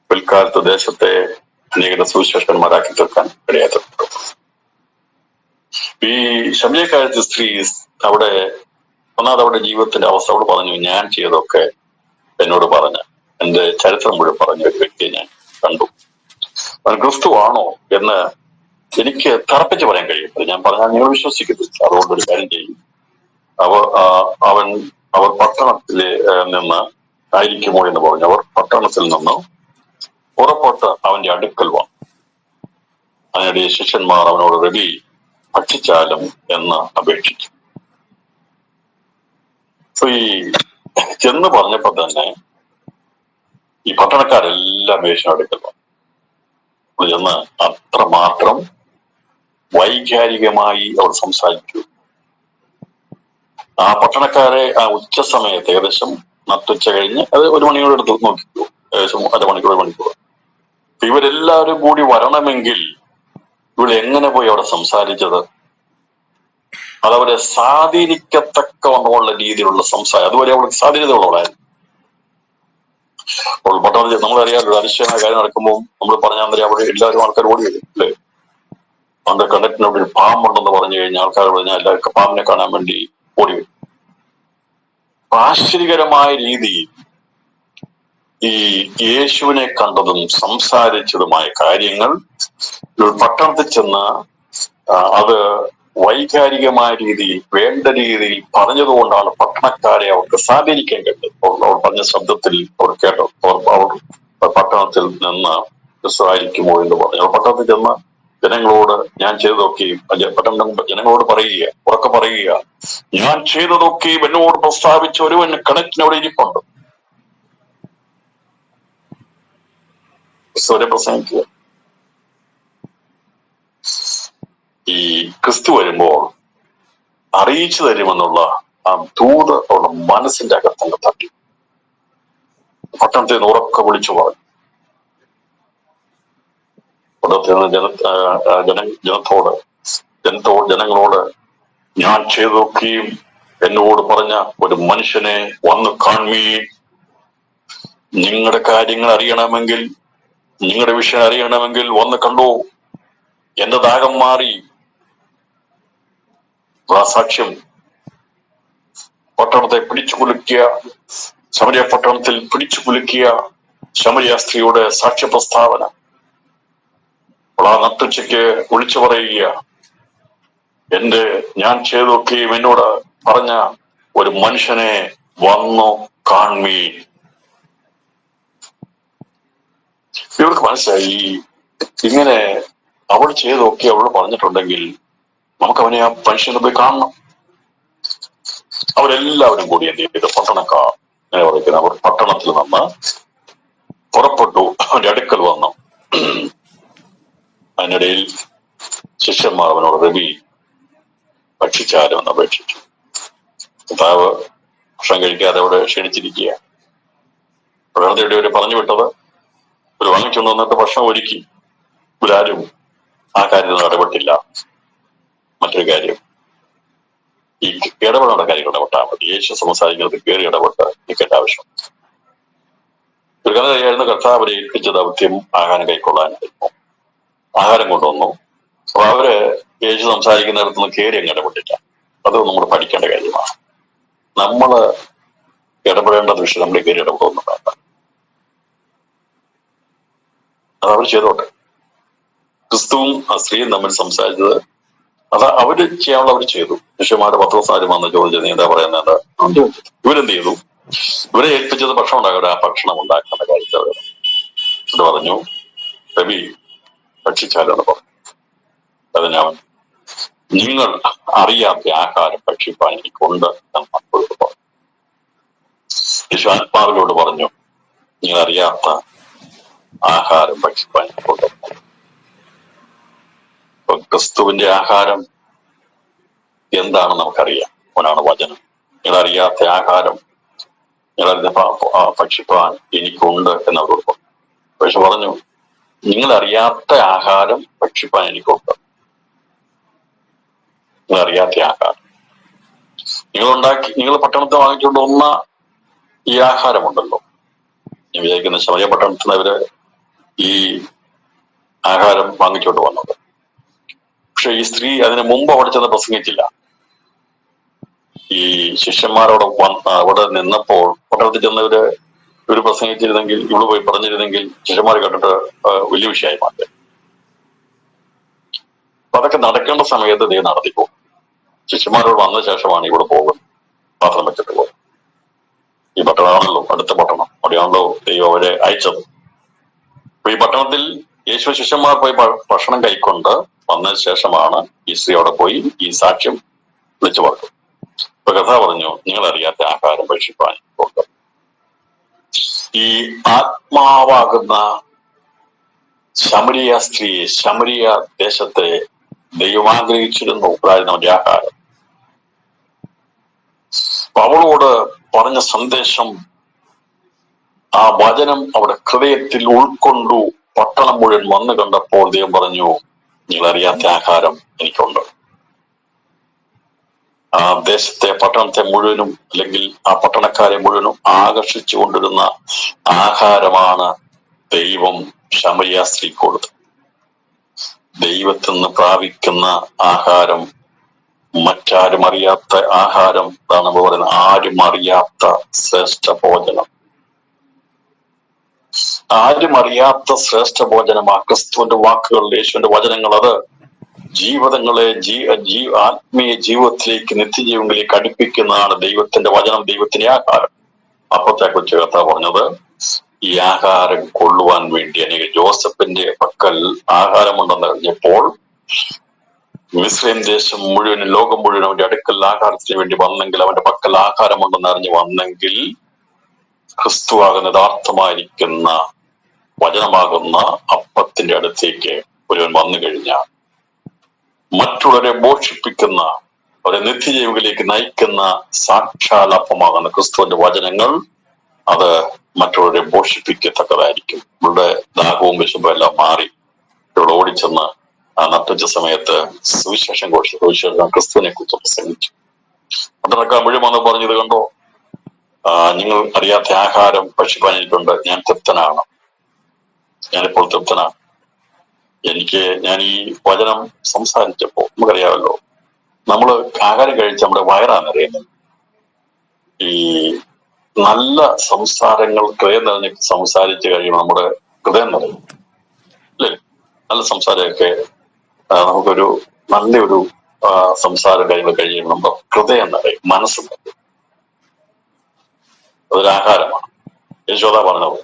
[SPEAKER 1] പിൽക്കാലത്ത് ദേശത്തെ അനേക സുവിശേഷന്മാരാക്കി തീർക്കാൻ ഇടയായിട്ടുണ്ട്. ഈ ശമര്യക്കാരത്തെ സ്ത്രീ അവിടെ ഒന്നാമത് അവരുടെ ജീവിതത്തിന്റെ അവസ്ഥ അവൾ പറഞ്ഞു, ഞാൻ ചെയ്തൊക്കെ എന്നോട് പറഞ്ഞ, എന്റെ ചരിത്രം മുഴുവൻ പറഞ്ഞ ഒരു വ്യക്തിയെ ഞാൻ കണ്ടു. അവൻ ക്രിസ്തു ആണോ എന്ന് എനിക്ക് തറപ്പിച്ച് പറയാൻ കഴിയും. ഞാൻ പറഞ്ഞാൽ നിങ്ങൾ വിശ്വസിക്കത്തില്ല. അതുകൊണ്ട് ഒരു കാര്യം ചെയ്യും, അവർ പട്ടണത്തിൽ നിന്ന് ആയിരിക്കുമോ എന്ന് പറഞ്ഞു. അവർ പട്ടണത്തിൽ നിന്ന് പുറപ്പെട്ട് അവന്റെ അടുക്കൽ വന്നു. അതിനിടെ ശിഷ്യന്മാർ അവനോട്, റബി, ഭക്ഷിച്ചാലും എന്ന് അപേക്ഷിച്ചു. ഈ ചെന്ന് പറഞ്ഞപ്പോ തന്നെ ഈ പട്ടണക്കാരെല്ലാം യേശുവിന്റെ അടുക്കൽ വന്നു. ചെന്ന് അത്രമാത്രം വൈകാരികമായി അവർ സംസാരിച്ചു. ആ പട്ടണക്കാരെ ആ ഉച്ച സമയത്ത് ഏകദേശം നട്ടുച്ച കഴിഞ്ഞ് അത് 1 മണിയോട് എടുത്ത് നോക്കിക്കോ, ഏകദേശം 1/2 മണിക്കൂർ 1 മണിക്കൂർ. ഇവരെല്ലാവരും കൂടി വരണമെങ്കിൽ ഇവിടെ എങ്ങനെ പോയി അവിടെ സംസാരിച്ചത്? അതവരെ സ്വാധീനിക്കത്തക്ക വണ്ണമുള്ള രീതിയിലുള്ള സംസാരം. അതുവരെ അവൾക്ക് സാധ്യതയുള്ളവളായിരുന്നു. അപ്പോൾ പട്ടണത്തിൽ നമ്മളറിയാമല്ലോ, അതിശയമായ കാര്യം നടക്കുമ്പോൾ നമ്മൾ പറഞ്ഞാൽ അവിടെ എല്ലാവരും ആൾക്കാർ ഓടി വരും അല്ലേ? അവന്റെ കണ്ടക്ടിനോട് ഒരു പാമ്പുണ്ടെന്ന് പറഞ്ഞു കഴിഞ്ഞാൽ ആൾക്കാർ പറഞ്ഞാൽ എല്ലാവർക്കും പാമ്പിനെ കാണാൻ വേണ്ടി ഓടി വരും. ആശ്ചര്യകരമായ രീതിയിൽ ഈ യേശുവിനെ കണ്ടതും സംസാരിച്ചതുമായ കാര്യങ്ങൾ പട്ടണത്തിൽ ചെന്ന് അത് വൈകാരികമായ രീതിയിൽ വേണ്ട രീതിയിൽ പറഞ്ഞതുകൊണ്ടാണ് പട്ടണക്കാരെ അവർക്ക് സ്വാധീനിക്കാൻ കഴിയുന്നത്. അവർ പറഞ്ഞ ശബ്ദത്തിൽ അവർ കേട്ടു. അവർ പട്ടണത്തിൽ നിന്ന് ക്രിസ്തുവായിരിക്കുമോ എന്ന് പറഞ്ഞു. അവർ പട്ടണത്തിൽ ചെന്ന് ജനങ്ങളോട് ഞാൻ ചെയ്തതൊക്കെയും ജനങ്ങളോട് പറയുക, ഉറക്കെ പറയുക, ഞാൻ ചെയ്തതൊക്കെയും എന്നോട് പ്രസ്താവിച്ച ഒരുവൻ കണക്കിനോട് ഇരിപ്പുണ്ട്. ക്രിസ്തുവിനെ പ്രസംഗിക്കുക. ഈ ക്രിസ്തു വരുമ്പോൾ അറിയിച്ചു തരുമെന്നുള്ള ആ ദൂത് അവരുടെ മനസ്സിന്റെ അകത്തങ്ങ് തട്ടി. പട്ടണത്തിൽ നിന്ന് ഉറക്കെ വിളിച്ചു പറഞ്ഞു. ജനങ്ങളോട് ഞാൻ ചെയ്തൊക്കെയും എന്നോട് പറഞ്ഞ ഒരു മനുഷ്യനെ വന്ന് കാണുകയും, നിങ്ങളുടെ കാര്യങ്ങൾ അറിയണമെങ്കിൽ, നിങ്ങളുടെ വിഷയം അറിയണമെങ്കിൽ വന്ന് കണ്ടോ, എന്റെ ദാഹം മാറി. ആ സാക്ഷ്യം പട്ടണത്തെ പിടിച്ചു കുലുക്കിയ, ശമര്യ പട്ടണത്തിൽ പിടിച്ചു കുലുക്കിയ ശമര്യ സ്ത്രീയുടെ സാക്ഷ്യ പ്രസ്താവന. ആ നട്ടുച്ചയ്ക്ക് വിളിച്ചു പറയുക, ഞാൻ ചെയ്തൊക്കെയും എന്നോട് പറഞ്ഞ ഒരു മനുഷ്യനെ വന്നു കാണുമീ. ഇവർക്ക് മനസ്സിലായി, ഇങ്ങനെ അവൾ ചെയ്തൊക്കെ അവൾ പറഞ്ഞിട്ടുണ്ടെങ്കിൽ നമുക്ക് അവനെ ആ മനുഷ്യനെ പോയി കാണണം. അവരെല്ലാവരും കൂടി എന്ത് ചെയ്തു? പട്ടണക്കാർ അങ്ങനെ പറയുന്നത്, അവർ പട്ടണത്തിൽ നിന്ന് പുറപ്പെട്ടു, അവന്റെ അടുക്കൽ വന്നു. അതിനിടയിൽ ശിഷ്യന്മാർ അവനോട്, റബി, ഭക്ഷിച്ചാലും എന്ന് അപേക്ഷിച്ചു. കർത്താവ് ഭക്ഷണം കഴിക്കാതെ അവിടെ ക്ഷണിച്ചിരിക്കുക. പ്രകൃതിയുടെ ഒരു പറഞ്ഞു വിട്ടത്, ഒരു വാങ്ങിച്ചു വന്നിട്ട് ഭക്ഷണം ഒരുക്കി. ഇവരാരും ആ കാര്യത്തിൽ ഇടപെട്ടില്ല. മറ്റൊരു കാര്യം, ഈ ഇടപെടേണ്ട കാര്യങ്ങൾ ഇടപെട്ടാൽ മതി. യേശു സംസാരിക്കുന്നത് കയറി ഇടപെട്ട് നിൽക്കേണ്ട ആവശ്യം. ഒരു കഥ കഴിയായിരുന്നു. കർത്താവിനെ ഏൽപ്പിച്ച ദൗത്യം ആഹാരം കൈക്കൊള്ളാനായിരുന്നു. ആഹാരം കൊണ്ടുവന്നു. അപ്പൊ അവര് യേശു സംസാരിക്കുന്നിടത്തുനിന്ന് കയറി അങ്ങ് ഇടപെട്ടില്ല. അത് നമ്മൾ പഠിക്കേണ്ട കാര്യമാണ്. നമ്മള് ഇടപെടേണ്ട ദൃശ്യം നമ്മൾ കയറി ഇടപെടുന്നു വേണ്ട. അത് അവർ ചെയ്തോട്ടെ. ക്രിസ്തുവും ആ സ്ത്രീയും തമ്മിൽ സംസാരിച്ചത് അത് അവര് ചെയ്യാനുള്ള അവർ ചെയ്തു. ശിഷ്യന്മാരുടെ 10 ദിവസം ആരും വന്ന് ചോദിച്ചത്, നീ എന്താ പറയുന്നത്? ഇവരെന്ത് ചെയ്തു? ഇവരെ ഏൽപ്പിച്ചത് ഭക്ഷണം ഉണ്ടാക്കട്ടെ, ആ ഭക്ഷണം ഉണ്ടാക്കേണ്ട കാര്യത്തിൽ അവർ ഇത് പറഞ്ഞു, റബി, ഭക്ഷിച്ചാലെന്ന് പറഞ്ഞു. അതിനവൻ, നിങ്ങൾ അറിയാത്ത ആഹാരം ഭക്ഷിപ്പാൻ എനിക്കുണ്ട് എന്ന് അപ്പോഴോട് പറഞ്ഞു. യേശുവാത്മാവിനോട് പറഞ്ഞു, നിങ്ങൾ അറിയാത്ത ആഹാരം ഭക്ഷിപ്പാൻ എനിക്കുണ്ട്. ക്രിസ്തുവിന്റെ ആഹാരം എന്താണെന്ന് നമുക്കറിയാം. അവനാണ് വചനം. നിങ്ങളറിയാത്ത ആഹാരം ഭക്ഷിപ്പാൻ എനിക്കുണ്ട് എന്നവരോട് പറഞ്ഞു. പക്ഷെ പറഞ്ഞു, നിങ്ങളറിയാത്ത ആഹാരം ഭക്ഷിപ്പാൻ എനിക്കുണ്ട്. നിങ്ങളറിയാത്ത ആഹാരം നിങ്ങൾ പട്ടണത്തിൽ വാങ്ങിച്ചുകൊണ്ട് വന്ന ഈ ആഹാരമുണ്ടല്ലോ. ഞാൻ വിചാരിക്കുന്ന ശമരിയ പട്ടണത്തിൽ നിന്ന് അവര് ഈ ആഹാരം വാങ്ങിച്ചുകൊണ്ട് വന്നത്. പക്ഷെ ഈ സ്ത്രീ അതിന് മുമ്പ് അവിടെ ചെന്ന് പ്രസംഗിച്ചില്ല. ഈ ശിഷ്യന്മാരോട് അവിടെ നിന്നപ്പോൾ പട്ടണത്തിൽ ചെന്നവര് ഇവര് പ്രസംഗിച്ചിരുന്നെങ്കിൽ, ഇവള് പോയി പറഞ്ഞിരുന്നെങ്കിൽ ശിഷ്യന്മാർ കണ്ടിട്ട് വലിയ വിഷയമായി മാറ്റി. അപ്പൊ അതൊക്കെ നടക്കേണ്ട സമയത്ത് ദൈവം നടത്തിപ്പോകും. ശിഷ്യന്മാരോട് വന്ന ശേഷമാണ് ഇവിടെ പോകുന്നത്, പാത്രം വെച്ചിട്ട് പോകും. ഈ പട്ടണമാണല്ലോ അടുത്ത പട്ടണം, അവിടെയാണല്ലോ ദൈവം അവരെ അയച്ചത്. അപ്പൊ ഈ പട്ടണത്തിൽ യേശു ശിഷ്യന്മാർ പോയി ഭക്ഷണം കൈക്കൊണ്ട് വന്നതിന് ശേഷമാണ് ഈ സ്ത്രീ അവിടെ പോയി ഈ സാക്ഷ്യം വിളിച്ചു പറഞ്ഞു. ഇപ്പൊ കഥ പറഞ്ഞു, നിങ്ങൾ അറിയാത്ത ആഹാരം ഭക്ഷിപ്പാൻ കൊണ്ട്. ഈ ആത്മാവാകുന്ന ശമരിയ സ്ത്രീ, ശമരിയ ദേശത്തെ ദൈവം ആഗ്രഹിച്ചിരുന്നു. അതായിരുന്നു അവന്റെ ആഹാരം. അപ്പൊ അവളോട് പറഞ്ഞ സന്ദേശം, ആ വചനം അവിടെ ഹൃദയത്തിൽ ഉൾക്കൊണ്ടു. പട്ടണം മുഴുവൻ വന്നു കണ്ടപ്പോൾ ദൈവം പറഞ്ഞു, നിങ്ങൾ അറിയാത്ത ആഹാരം എനിക്കുണ്ട്. ആ ദേശത്തെ പട്ടണത്തെ മുഴുവനും, അല്ലെങ്കിൽ ആ പട്ടണക്കാരെ മുഴുവനും ആകർഷിച്ചു കൊണ്ടിരുന്ന ആഹാരമാണ് ദൈവം ശമരിയ സ്ത്രീ കൊടുത്തത്. ദൈവത്തിൽ നിന്ന് പ്രാപിക്കുന്ന ആഹാരം, മറ്റാരും അറിയാത്ത ആഹാരം. അതാണ് നമ്മൾ പറയുന്നത്, ആരും അറിയാത്ത ശ്രേഷ്ഠ ഭോജനം. ആരും അറിയാത്ത ശ്രേഷ്ഠ ഭോജനം ആ ക്രിസ്തുവിന്റെ വാക്കുകൾ, യേശുവിന്റെ വചനങ്ങൾ. അത് ജീവിതങ്ങളെ ആത്മീയ ജീവിതത്തിലേക്ക്, നിത്യജീവങ്ങളിലേക്ക് അടുപ്പിക്കുന്നതാണ് ദൈവത്തിന്റെ വചനം, ദൈവത്തിന്റെ ആഹാരം. അപ്പത്തെ കുറിച്ച് കഥ പറഞ്ഞത്, ഈ ആഹാരം കൊള്ളുവാൻ വേണ്ടി ജോസഫിന്റെ പക്കൽ ആഹാരമുണ്ടെന്ന് അറിഞ്ഞപ്പോൾ മിസ്രൈം ദേശം മുഴുവനും, ലോകം മുഴുവൻ അവന്റെ അടുക്കൽ ആഹാരത്തിന് വേണ്ടി വന്നെങ്കിൽ, അവന്റെ പക്കൽ ആഹാരമുണ്ടെന്ന് അറിഞ്ഞ് വന്നെങ്കിൽ, ക്രിസ്തുവാകുന്ന യഥാർത്ഥമായിരിക്കുന്ന വചനമാകുന്ന അപ്പത്തിന്റെ അടുത്തേക്ക് ഒരുവൻ വന്നു കഴിഞ്ഞാൽ, മറ്റുള്ളവരെ പോഷിപ്പിക്കുന്ന, അവരെ നിത്യജീവികളിലേക്ക് നയിക്കുന്ന സാക്ഷാൽ അപ്പമാകുന്ന ക്രിസ്തുവിന്റെ വചനങ്ങൾ, അത് മറ്റുള്ളവരെ പോഷിപ്പിക്കത്തക്കതായിരിക്കും. ഇവരുടെ ദാഹവും വിശപ്പും എല്ലാം മാറി ഇവിടെ ഓടിച്ചെന്ന് ആ നട്ടുച്ച സമയത്ത് സുവിശേഷം ക്രിസ്തുവിനെ കുറിച്ച് പ്രസംഗിച്ചു. പട്ടണക്കാർ മുഴുവൻ വന്ന് പറഞ്ഞത് കണ്ടോ, നിങ്ങൾ അറിയാത്ത ആഹാരം ഭക്ഷിപ്പാൻ എനിക്കുണ്ട്. ഞാൻ തൃപ്തനാണ്, ഞാനിപ്പോൾ തൃപ്തനാണ്. ഞാൻ ഈ വചനം സംസാരിച്ചപ്പോ നമുക്കറിയാമല്ലോ, നമ്മള് ആഹാരം കഴിച്ച് നമ്മുടെ വയറാണ് അറിയുന്നത്. ഈ നല്ല സംസാരങ്ങൾ ഹൃദയം നിറഞ്ഞ് സംസാരിച്ച് കഴിയുമ്പോൾ നമ്മുടെ ഹൃദയം നിറയും, അല്ലേ? നല്ല സംസാരമൊക്കെ നമുക്കൊരു നല്ലൊരു സംസാരം കഴിയുമ്പോൾ നമ്മുടെ ഹൃദയം നിറയും, മനസ്സ് നിറയും. അതൊരു ആഹാരമാണ്. യേശോദ പറഞ്ഞത്,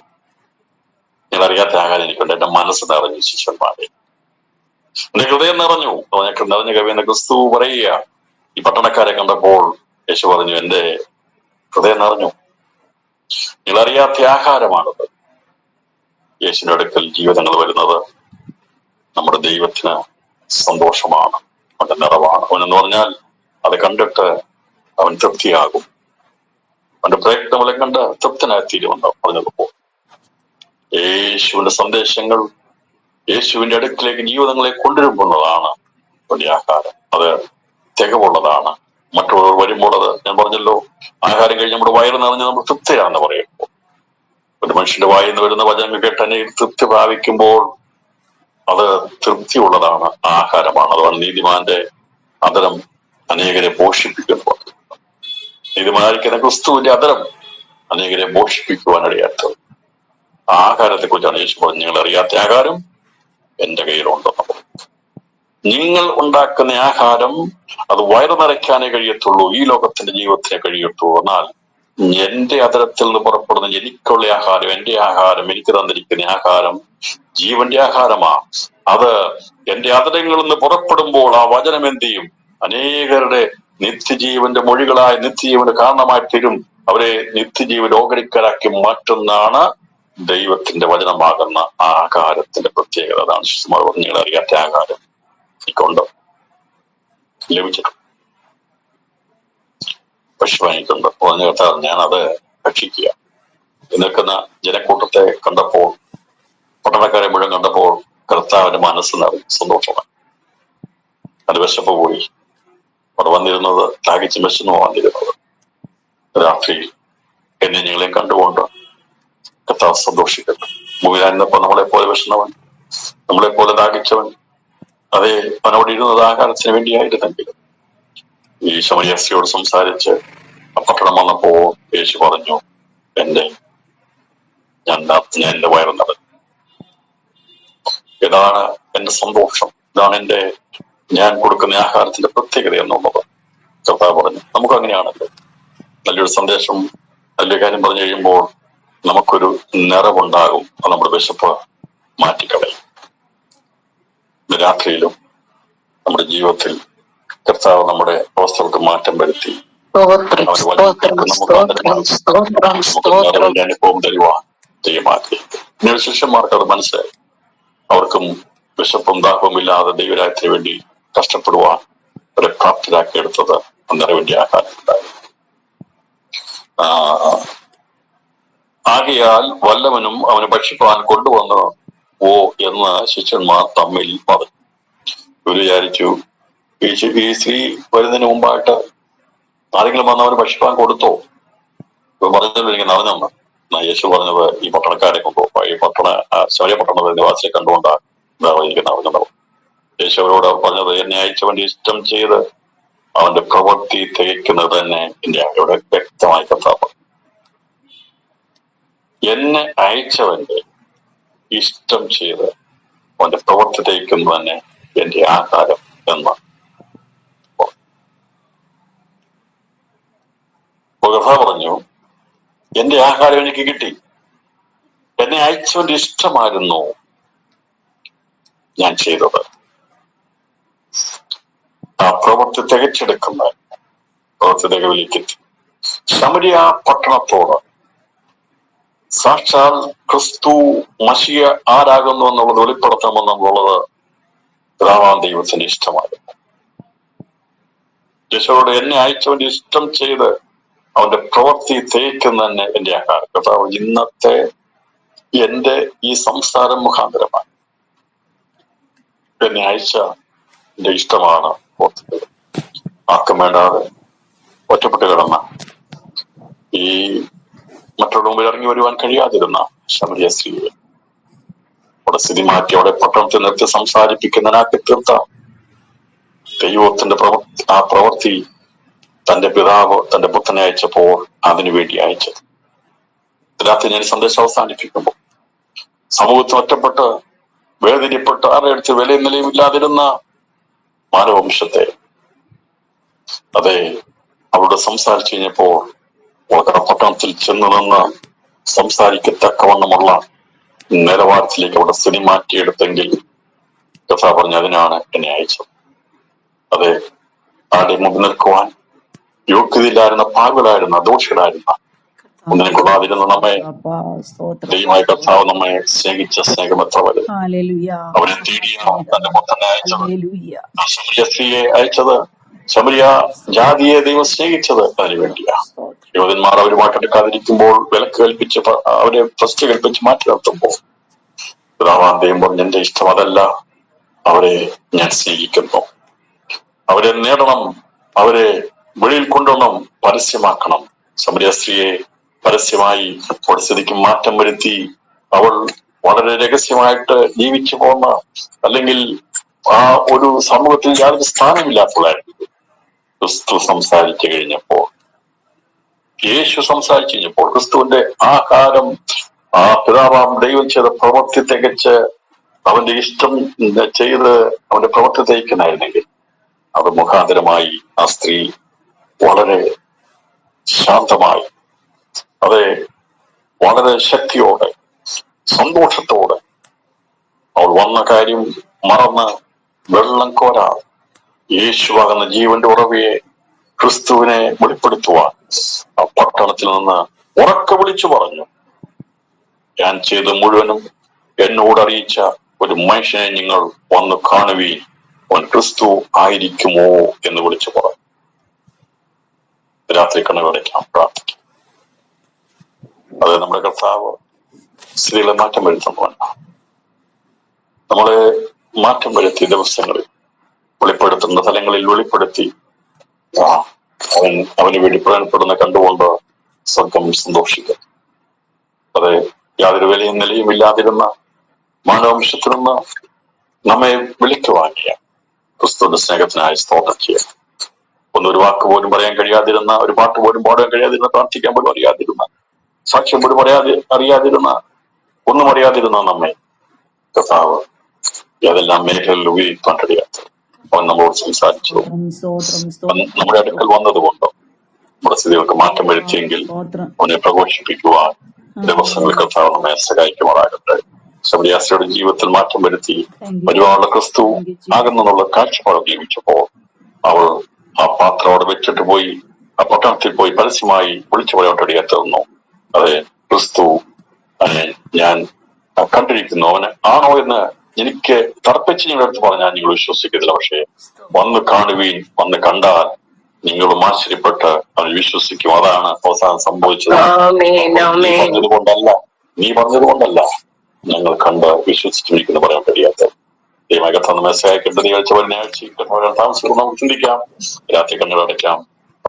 [SPEAKER 1] നിങ്ങൾ അറിയാത്ത ആഹാരം എനിക്കുണ്ട്, എന്റെ മനസ്സ് നിറഞ്ഞു ശിഷ്യന്മാരെ, എന്റെ ഹൃദയം നിറഞ്ഞു. നിറഞ്ഞ കവിയെന്ന ക്രിസ്തു പറയുക, ഈ പട്ടണക്കാരെ കണ്ടപ്പോൾ യേശു പറഞ്ഞു, എന്റെ ഹൃദയം നിറഞ്ഞു. നിങ്ങളറിയാത്ത ആഹാരമാണത്. യേശുവിന്റെ അടുക്കൽ ജീവിതങ്ങൾ വരുന്നത് നമ്മുടെ ദൈവത്തിന് സന്തോഷമാണ്, അവന്റെ നിറവാണ്. അവനെന്ന് പറഞ്ഞാൽ അത് കണ്ടിട്ട് അവൻ തൃപ്തിയാകും. അവന്റെ പ്രയത്നങ്ങളെ കണ്ട് തൃപ്തനായി തീരുമെന്ന് പറഞ്ഞതുപോലെ യേശുവിന്റെ സന്ദേശങ്ങൾ യേശുവിന്റെ അടുക്കിലേക്ക് ജീവിതങ്ങളെ കൊണ്ടുവരുമ്പോഴതാണ് വലിയ ആഹാരം. അത് തികവുള്ളതാണ്. മറ്റുള്ളവർ വരുമ്പോൾ അത്, ഞാൻ പറഞ്ഞല്ലോ, ആഹാരം കഴിഞ്ഞ് നമ്മുടെ വയറ് നിറഞ്ഞ് നമ്മൾ തൃപ്തിയാണെന്ന് പറയുമ്പോൾ, ഒരു മനുഷ്യന്റെ വായിൽ നിന്ന് വരുന്ന വചനങ്ങൾ കേട്ട് അനേകം തൃപ്തി പ്രാപിക്കുമ്പോൾ അത് തൃപ്തിയുള്ളതാണ്, ആഹാരമാണ്. അതാണ് നീതിമാന്റെ അതരം അനേകരെ പോഷിപ്പിക്കുന്നു. നീതിമാനായിരിക്കുന്ന ക്രിസ്തുവിന്റെ അതരം അനേകരെ പോഷിപ്പിക്കുവാനിടയാത്തത്. ആഹാരത്തെ കുറിച്ചാണ് യേശു പറഞ്ഞത്, നിങ്ങൾ അറിയാത്ത ആഹാരം എന്റെ കയ്യിലുണ്ടെന്ന്. നിങ്ങൾ ഉണ്ടാക്കുന്ന ആഹാരം അത് വയറു നിറയ്ക്കാനേ കഴിയത്തുള്ളൂ, ഈ ലോകത്തിന്റെ ജീവിതത്തിനെ കഴിയത്തുള്ളൂ. എന്നാൽ എന്റെ അതരത്തിൽ നിന്ന് പുറപ്പെടുന്ന എനിക്കുള്ള ആഹാരം, എന്റെ ആഹാരം, എനിക്ക് തന്നിരിക്കുന്ന ആഹാരം ജീവന്റെ ആഹാരമാണ്. അത് എന്റെ അതരങ്ങളിൽ നിന്ന് പുറപ്പെടുമ്പോൾ ആ വചനം എന്ത് ചെയ്യും? അനേകരുടെ നിത്യജീവന്റെ മൊഴികളായ നിത്യജീവന് കാരണമായി തീരും. അവരെ നിത്യജീവൻ ഓഹരിക്കാരാക്കി മാറ്റുന്നതാണ് ദൈവത്തിന്റെ വചനമാകുന്ന ആഹാരത്തിന്റെ പ്രത്യേകത. അതാണ് ശിശുമാർ നിങ്ങൾ അറിയാത്ത ആഹാരം എനിക്കുണ്ട്, ലഭിച്ചിട്ടുണ്ട്, പശുവാനിക്കുണ്ട്. പറഞ്ഞ കേട്ടാൽ ഞാനത് ഭക്ഷിക്കുക. നിൽക്കുന്ന ജനക്കൂട്ടത്തെ കണ്ടപ്പോൾ, പട്ടണക്കാരെ മുഴുവൻ കണ്ടപ്പോൾ കർത്താവിന്റെ മനസ്സ് നിറഞ്ഞു സന്തോഷമായി. അത് വിശപ്പ് പോയി. അവിടെ വന്നിരുന്നത് ദാഹിച്ചും വിശന്നുമാണ് വന്നിരുന്നത്. രാത്രി എന്നെ ഞങ്ങളെ കണ്ടുകൊണ്ട് കർത്താവ് സന്തോഷിക്കട്ടെ. ഭൂമിയിലായിരുന്നപ്പോ നമ്മളെ പോലെ വിശന്നവൻ, നമ്മളെ പോലെ ദാഹിച്ചവൻ, അതേ അവനോട് ഇരുന്നത് ആഹാരത്തിന് വേണ്ടിയായിരുന്നെങ്കിൽ ഈ ശമരിയാസ്ത്രീയോട് സംസാരിച്ച് പട്ടണം വന്നപ്പോ യേശു പറഞ്ഞു, ഞാൻ എന്റെ വയറ് നിറഞ്ഞു. ഇതാണ് എന്റെ സന്തോഷം, ഇതാണ് ഞാൻ കൊടുക്കുന്ന ആഹാരത്തിന്റെ പ്രത്യേകത എന്നുള്ളത് കർത്താവ് പറഞ്ഞു. നമുക്ക് അങ്ങനെയാണല്ലോ, നല്ലൊരു സന്ദേശം, നല്ലൊരു കാര്യം പറഞ്ഞു കഴിയുമ്പോൾ നമുക്കൊരു നിറവുണ്ടാകും. അത് നമ്മുടെ വിശപ്പ് മാറ്റിക്കളയും. രാത്രിയിലും നമ്മുടെ ജീവിതത്തിൽ കർത്താവ് നമ്മുടെ അവസ്ഥകൾക്ക് മാറ്റം വരുത്തി അനുഭവം തരുവാൻ ദൈവമാക്കി. പിന്നീട് ശിഷ്യന്മാർക്ക് അത് മനസ്സിലായി. അവർക്കും വിശപ്പും ദാഹവും ഇല്ലാതെ ദൈവരാജ്യത്തിന് വേണ്ടി കഷ്ടപ്പെടുവാൻ അവരെ പ്രാപ്തരാക്കിയെടുത്തത് നിറവിന്റെ ആഹാരം ഉണ്ടായി. ആകയാൽ വല്ലവനും അവന് ഭക്ഷിപ്പാൻ കൊണ്ടുവന്ന് ഓ എന്ന് ശിഷ്യന്മാർ തമ്മിൽ പറഞ്ഞു. ഇവര് വിചാരിച്ചു, ഈ സ്ത്രീ വരുന്നതിന് മുമ്പായിട്ട് ആരെങ്കിലും വന്ന് അവന് ഭക്ഷിപ്പാൻ കൊടുത്തോ? ഇപ്പൊ പറഞ്ഞല്ലോ എനിക്ക് നവനെന്ന്. യേശു പറഞ്ഞത് ഈ പട്ടണക്കാരെ കൊണ്ടുപോകും, ഈ ശമരിയ പട്ടണ നിവാസിയെ കണ്ടുകൊണ്ടാണ് എനിക്ക് നവനെന്നത്. യേശു അവരോട് പറഞ്ഞത്, എന്നെ അയച്ചവന്റെ ഇഷ്ടം ചെയ്ത് അവന്റെ പ്രവൃത്തി തികയ്ക്കുന്നത് തന്നെ എന്റെ അവിടെ വ്യക്തമായി കർത്താവ്. എന്നെ അയച്ചവന്റെ ഇഷ്ടം ചെയ്ത് അവന്റെ പ്രവൃത്തി തികയ്ക്കുന്നത് തന്നെ എന്റെ ആഹാരം എന്ന് കർത്താവ് പറഞ്ഞു. എന്റെ ആഹാരം എനിക്ക് കിട്ടി. എന്നെ അയച്ചവന്റെ ഇഷ്ടമായിരുന്നു ഞാൻ ചെയ്തത്. ആ പ്രവൃത്തി തികച്ചെടുക്കുന്ന പ്രവൃത്തി തികവിലേക്ക് എത്തി. ശമരിയ പട്ടണത്തോട് സാക്ഷാൽ ക്രിസ്തു മശിയ ആരാകുന്നു എന്നുള്ളത് വെളിപ്പെടുത്തണമെന്നുള്ളത് പിതാവാം ദൈവത്തിന്റെ ഇഷ്ടമായിരുന്നു. യേശുവോട് എന്നെ അയച്ചവന്റെ ഇഷ്ടം ചെയ്ത് അവന്റെ പ്രവൃത്തി തേക്കുന്ന തന്നെ എന്റെ ആഹാരം. കർത്താവ് ഇന്നത്തെ എന്റെ ഈ സംസാരം മുഖാന്തരമായി എന്നെ അയച്ച എന്റെ ഇഷ്ടമാണ് ഓർത്തിട്ടത്. ആർക്കും വേണ്ടാതെ ഒറ്റപ്പെട്ട് കിടന്ന, ഈ മറ്റുള്ള മുമ്പിൽ ഇറങ്ങി വരുവാൻ കഴിയാതിരുന്ന ശമരിയ സ്ത്രീയെ അവിടെ സ്ഥിതി മാറ്റി അവിടെ പട്ടണത്തിൽ നിർത്തി സംസാരിപ്പിക്കുന്നതിനാക്കി തീർത്ത ദൈവത്തിന്റെ ആ പ്രവൃത്തി തന്റെ പിതാവ് തന്റെ പുത്രനെ അയച്ചപ്പോൾ അതിനു വേണ്ടി അയച്ചത്. രാത്രി ഞാൻ സന്ദേശം അവസാനിപ്പിക്കുമ്പോൾ സമൂഹത്തിൽ ഒറ്റപ്പെട്ട് വേദനപ്പെട്ട് ആരുടെ അടുത്ത് വിലയും നിലയും ഇല്ലാതിരുന്ന മാനവംശത്തെ അതെ അവരോട് സംസാരിച്ചു കഴിഞ്ഞപ്പോൾ പട്ടണത്തിൽ ചെന്ന് നിന്ന് സംസാരിക്കത്തക്കവണ്ണമുള്ള നിലവാരത്തിലേക്ക് അവിടെ സ്ഥിതി മാറ്റിയെടുത്തെങ്കിൽ കർത്താവ് പറഞ്ഞു, അതിനാണ് എന്നെ അയച്ചത്. അതെ, ആരുടെ മുമ്പ് നിൽക്കുവാൻ, യോഗ്യതയിലായിരുന്ന, പാകുകളായിരുന്ന, ദോഷികളായിരുന്ന, ഒന്നിനും കൊള്ളാതിരുന്ന നമ്മെ ദൈവമായ കർത്താവ് നമ്മെ സ്നേഹിച്ച സ്നേഹം എത്ര വലുത്. അവനെ തേടിയ തന്റെ പുത്രനെ അയച്ചത്, ശമരിയ സ്ത്രീയെ അയച്ചത്, ശമരിയ ജാതിയെ ദൈവം സ്നേഹിച്ചത് അതിനു വേണ്ടിയാ. യോധന്മാർ അവർ വാട്ടെടുക്കാതിരിക്കുമ്പോൾ വിലക്ക് കൽപ്പിച്ച് അവരെ ഫസ്റ്റ് കൽപ്പിച്ച് മാറ്റി നിർത്തുമ്പോൾ പിതാവാം ദൈവം പറഞ്ഞു, എന്റെ ഇഷ്ടം അതല്ല, അവരെ ഞാൻ സ്നേഹിക്കുന്നു. അവരെ നേടണം, അവരെ വെളിയിൽ കൊണ്ടുവരണം, പരസ്യമാക്കണം. ശമരിയ സ്ത്രീയെ പരസ്യമായി പരിസ്ഥിതിക്ക് മാറ്റം വരുത്തി അവൾ വളരെ രഹസ്യമായിട്ട് ജീവിച്ചു പോകുന്ന, അല്ലെങ്കിൽ ആ ഒരു സമൂഹത്തിൽ യാതൊരു സ്ഥാനമില്ലാത്തതായിരുന്നു. ക്രിസ്തു സംസാരിച്ചു കഴിഞ്ഞപ്പോൾ, യേശു സംസാരിച്ചു കഴിഞ്ഞപ്പോൾ, ക്രിസ്തുവിന്റെ ആഹാരം ആ പിതാവാം ദൈവം ചെയ്ത പ്രവൃത്തി തികച്ച് അവന്റെ ഇഷ്ടം ചെയ്ത് അവന്റെ പ്രവൃത്തി തയ്ക്കുന്നായിരുന്നെങ്കിൽ അത് മുഖാന്തരമായി ആ സ്ത്രീ വളരെ ശാന്തമായി, അതെ, വളരെ ശക്തിയോടെ, സന്തോഷത്തോടെ അവൾ വന്ന കാര്യം മറന്ന് വെള്ളം കോരാ യേശുവാകുന്ന ജീവന്റെ ഉറവയെ, ക്രിസ്തുവിനെ വെളിപ്പെടുത്തുവാൻ ആ പട്ടണത്തിൽ നിന്ന് ഉറക്കെ വിളിച്ചു പറഞ്ഞു, ഞാൻ ചെയ്ത മുഴുവനും എന്നോട് അറിയിച്ച ഒരു മനുഷ്യനെ നിങ്ങൾ വന്ന് കാണുവീൻ, അവൻ ക്രിസ്തു ആയിരിക്കുമോ എന്ന് വിളിച്ചു പറഞ്ഞു. രാത്രി കണ്ണുകളടയ്ക്കാം, പ്രാർത്ഥിക്കാം. അത് നമ്മുടെ കർത്താവ് സ്ത്രീകളെ മാറ്റം വരുത്തുന്നവല്ല. നമ്മളെ മാറ്റം വരുത്തിയ ദിവസങ്ങളിൽ വെളിപ്പെടുത്തുന്ന തലങ്ങളിൽ വെളിപ്പെടുത്തി അവന് വേണ്ടി പ്രയോജനപ്പെടുന്ന കണ്ടുകൊണ്ട് സ്വർഗം സന്തോഷിക്കും. അത് യാതൊരു വിലയും നിലയും ഇല്ലാതിരുന്ന മാനവംശത്തിൽ നിന്ന് നമ്മെ വിളിക്കുവാങ്ങിയ ക്രിസ്തുവിന്റെ സ്നേഹത്തിനായി സ്തോത്രം ചെയ്യാം. ഒന്നൊരു വാക്ക് പോലും പറയാൻ കഴിയാതിരുന്ന, ഒരു പാട്ട് പോലും പാടാൻ കഴിയാതിരുന്ന, പ്രാർത്ഥിക്കാൻ പോലും അറിയാതിരുന്ന, സാക്ഷ്യം പോലും അറിയാതിരുന്ന, ഒന്നും അറിയാതിരുന്ന നമ്മെ കർത്താവ് ഏതെല്ലാം മേഖലകളിൽ ഉപയോഗിക്കാൻ കഴിയാത്ത അവൻ നമ്മളോട് സംസാരിച്ചു. നമ്മുടെ അടുക്കൽ വന്നതുകൊണ്ടോ നമ്മുടെ സ്ഥിതികൾക്ക് മാറ്റം വരുത്തിയെങ്കിൽ അവനെ പ്രഘോഷിപ്പിക്കുവാൻ ദിവസങ്ങൾ കർത്താവ് നമ്മെ സഹായിക്കുമാറാകട്ടെ. ശമരിയാസ്ത്രീയുടെ ജീവിതത്തിൽ മാറ്റം വരുത്തി വരുവാനുള്ള ക്രിസ്തു ആകുന്നുള്ള കാഴ്ചപ്പാട് ജീവിച്ചപ്പോൾ അവൾ ആ പാത്രം അവിടെ വെച്ചിട്ട് പോയി ആ പട്ടണത്തിൽ പോയി പരസ്യമായി വിളിച്ചു പറയാൻ തീർന്നു. അതെ, ക്രിസ്തു ഞാൻ കണ്ടിരിക്കുന്നു, അവന് ആണോ എന്ന് എനിക്ക് തർപ്പിച്ച് നിങ്ങളുടെ അടുത്ത് പറഞ്ഞാൽ നിങ്ങൾ വിശ്വസിക്കത്തില്ല. പക്ഷെ വന്ന് കാണുവീൻ, വന്ന് കണ്ടാൽ നിങ്ങളും ആശ്ചര്യപ്പെട്ട് അവൻ വിശ്വസിക്കും. അതാണ് അവസാനം സംഭവിച്ചത്. നീ പറഞ്ഞതുകൊണ്ടല്ല ഞങ്ങൾ കണ്ട് വിശ്വസിച്ചിരിക്കുന്നു പറയാൻ കഴിയാത്ത ദൈവകഥ നമ്മെ സഹായിക്കേണ്ടത്. ആഴ്ച വരുന്ന ആഴ്ച താമസിക്കും. നമുക്ക് ചിന്തിക്കാം, രാത്രി കണ്ണുകളടയ്ക്കാം.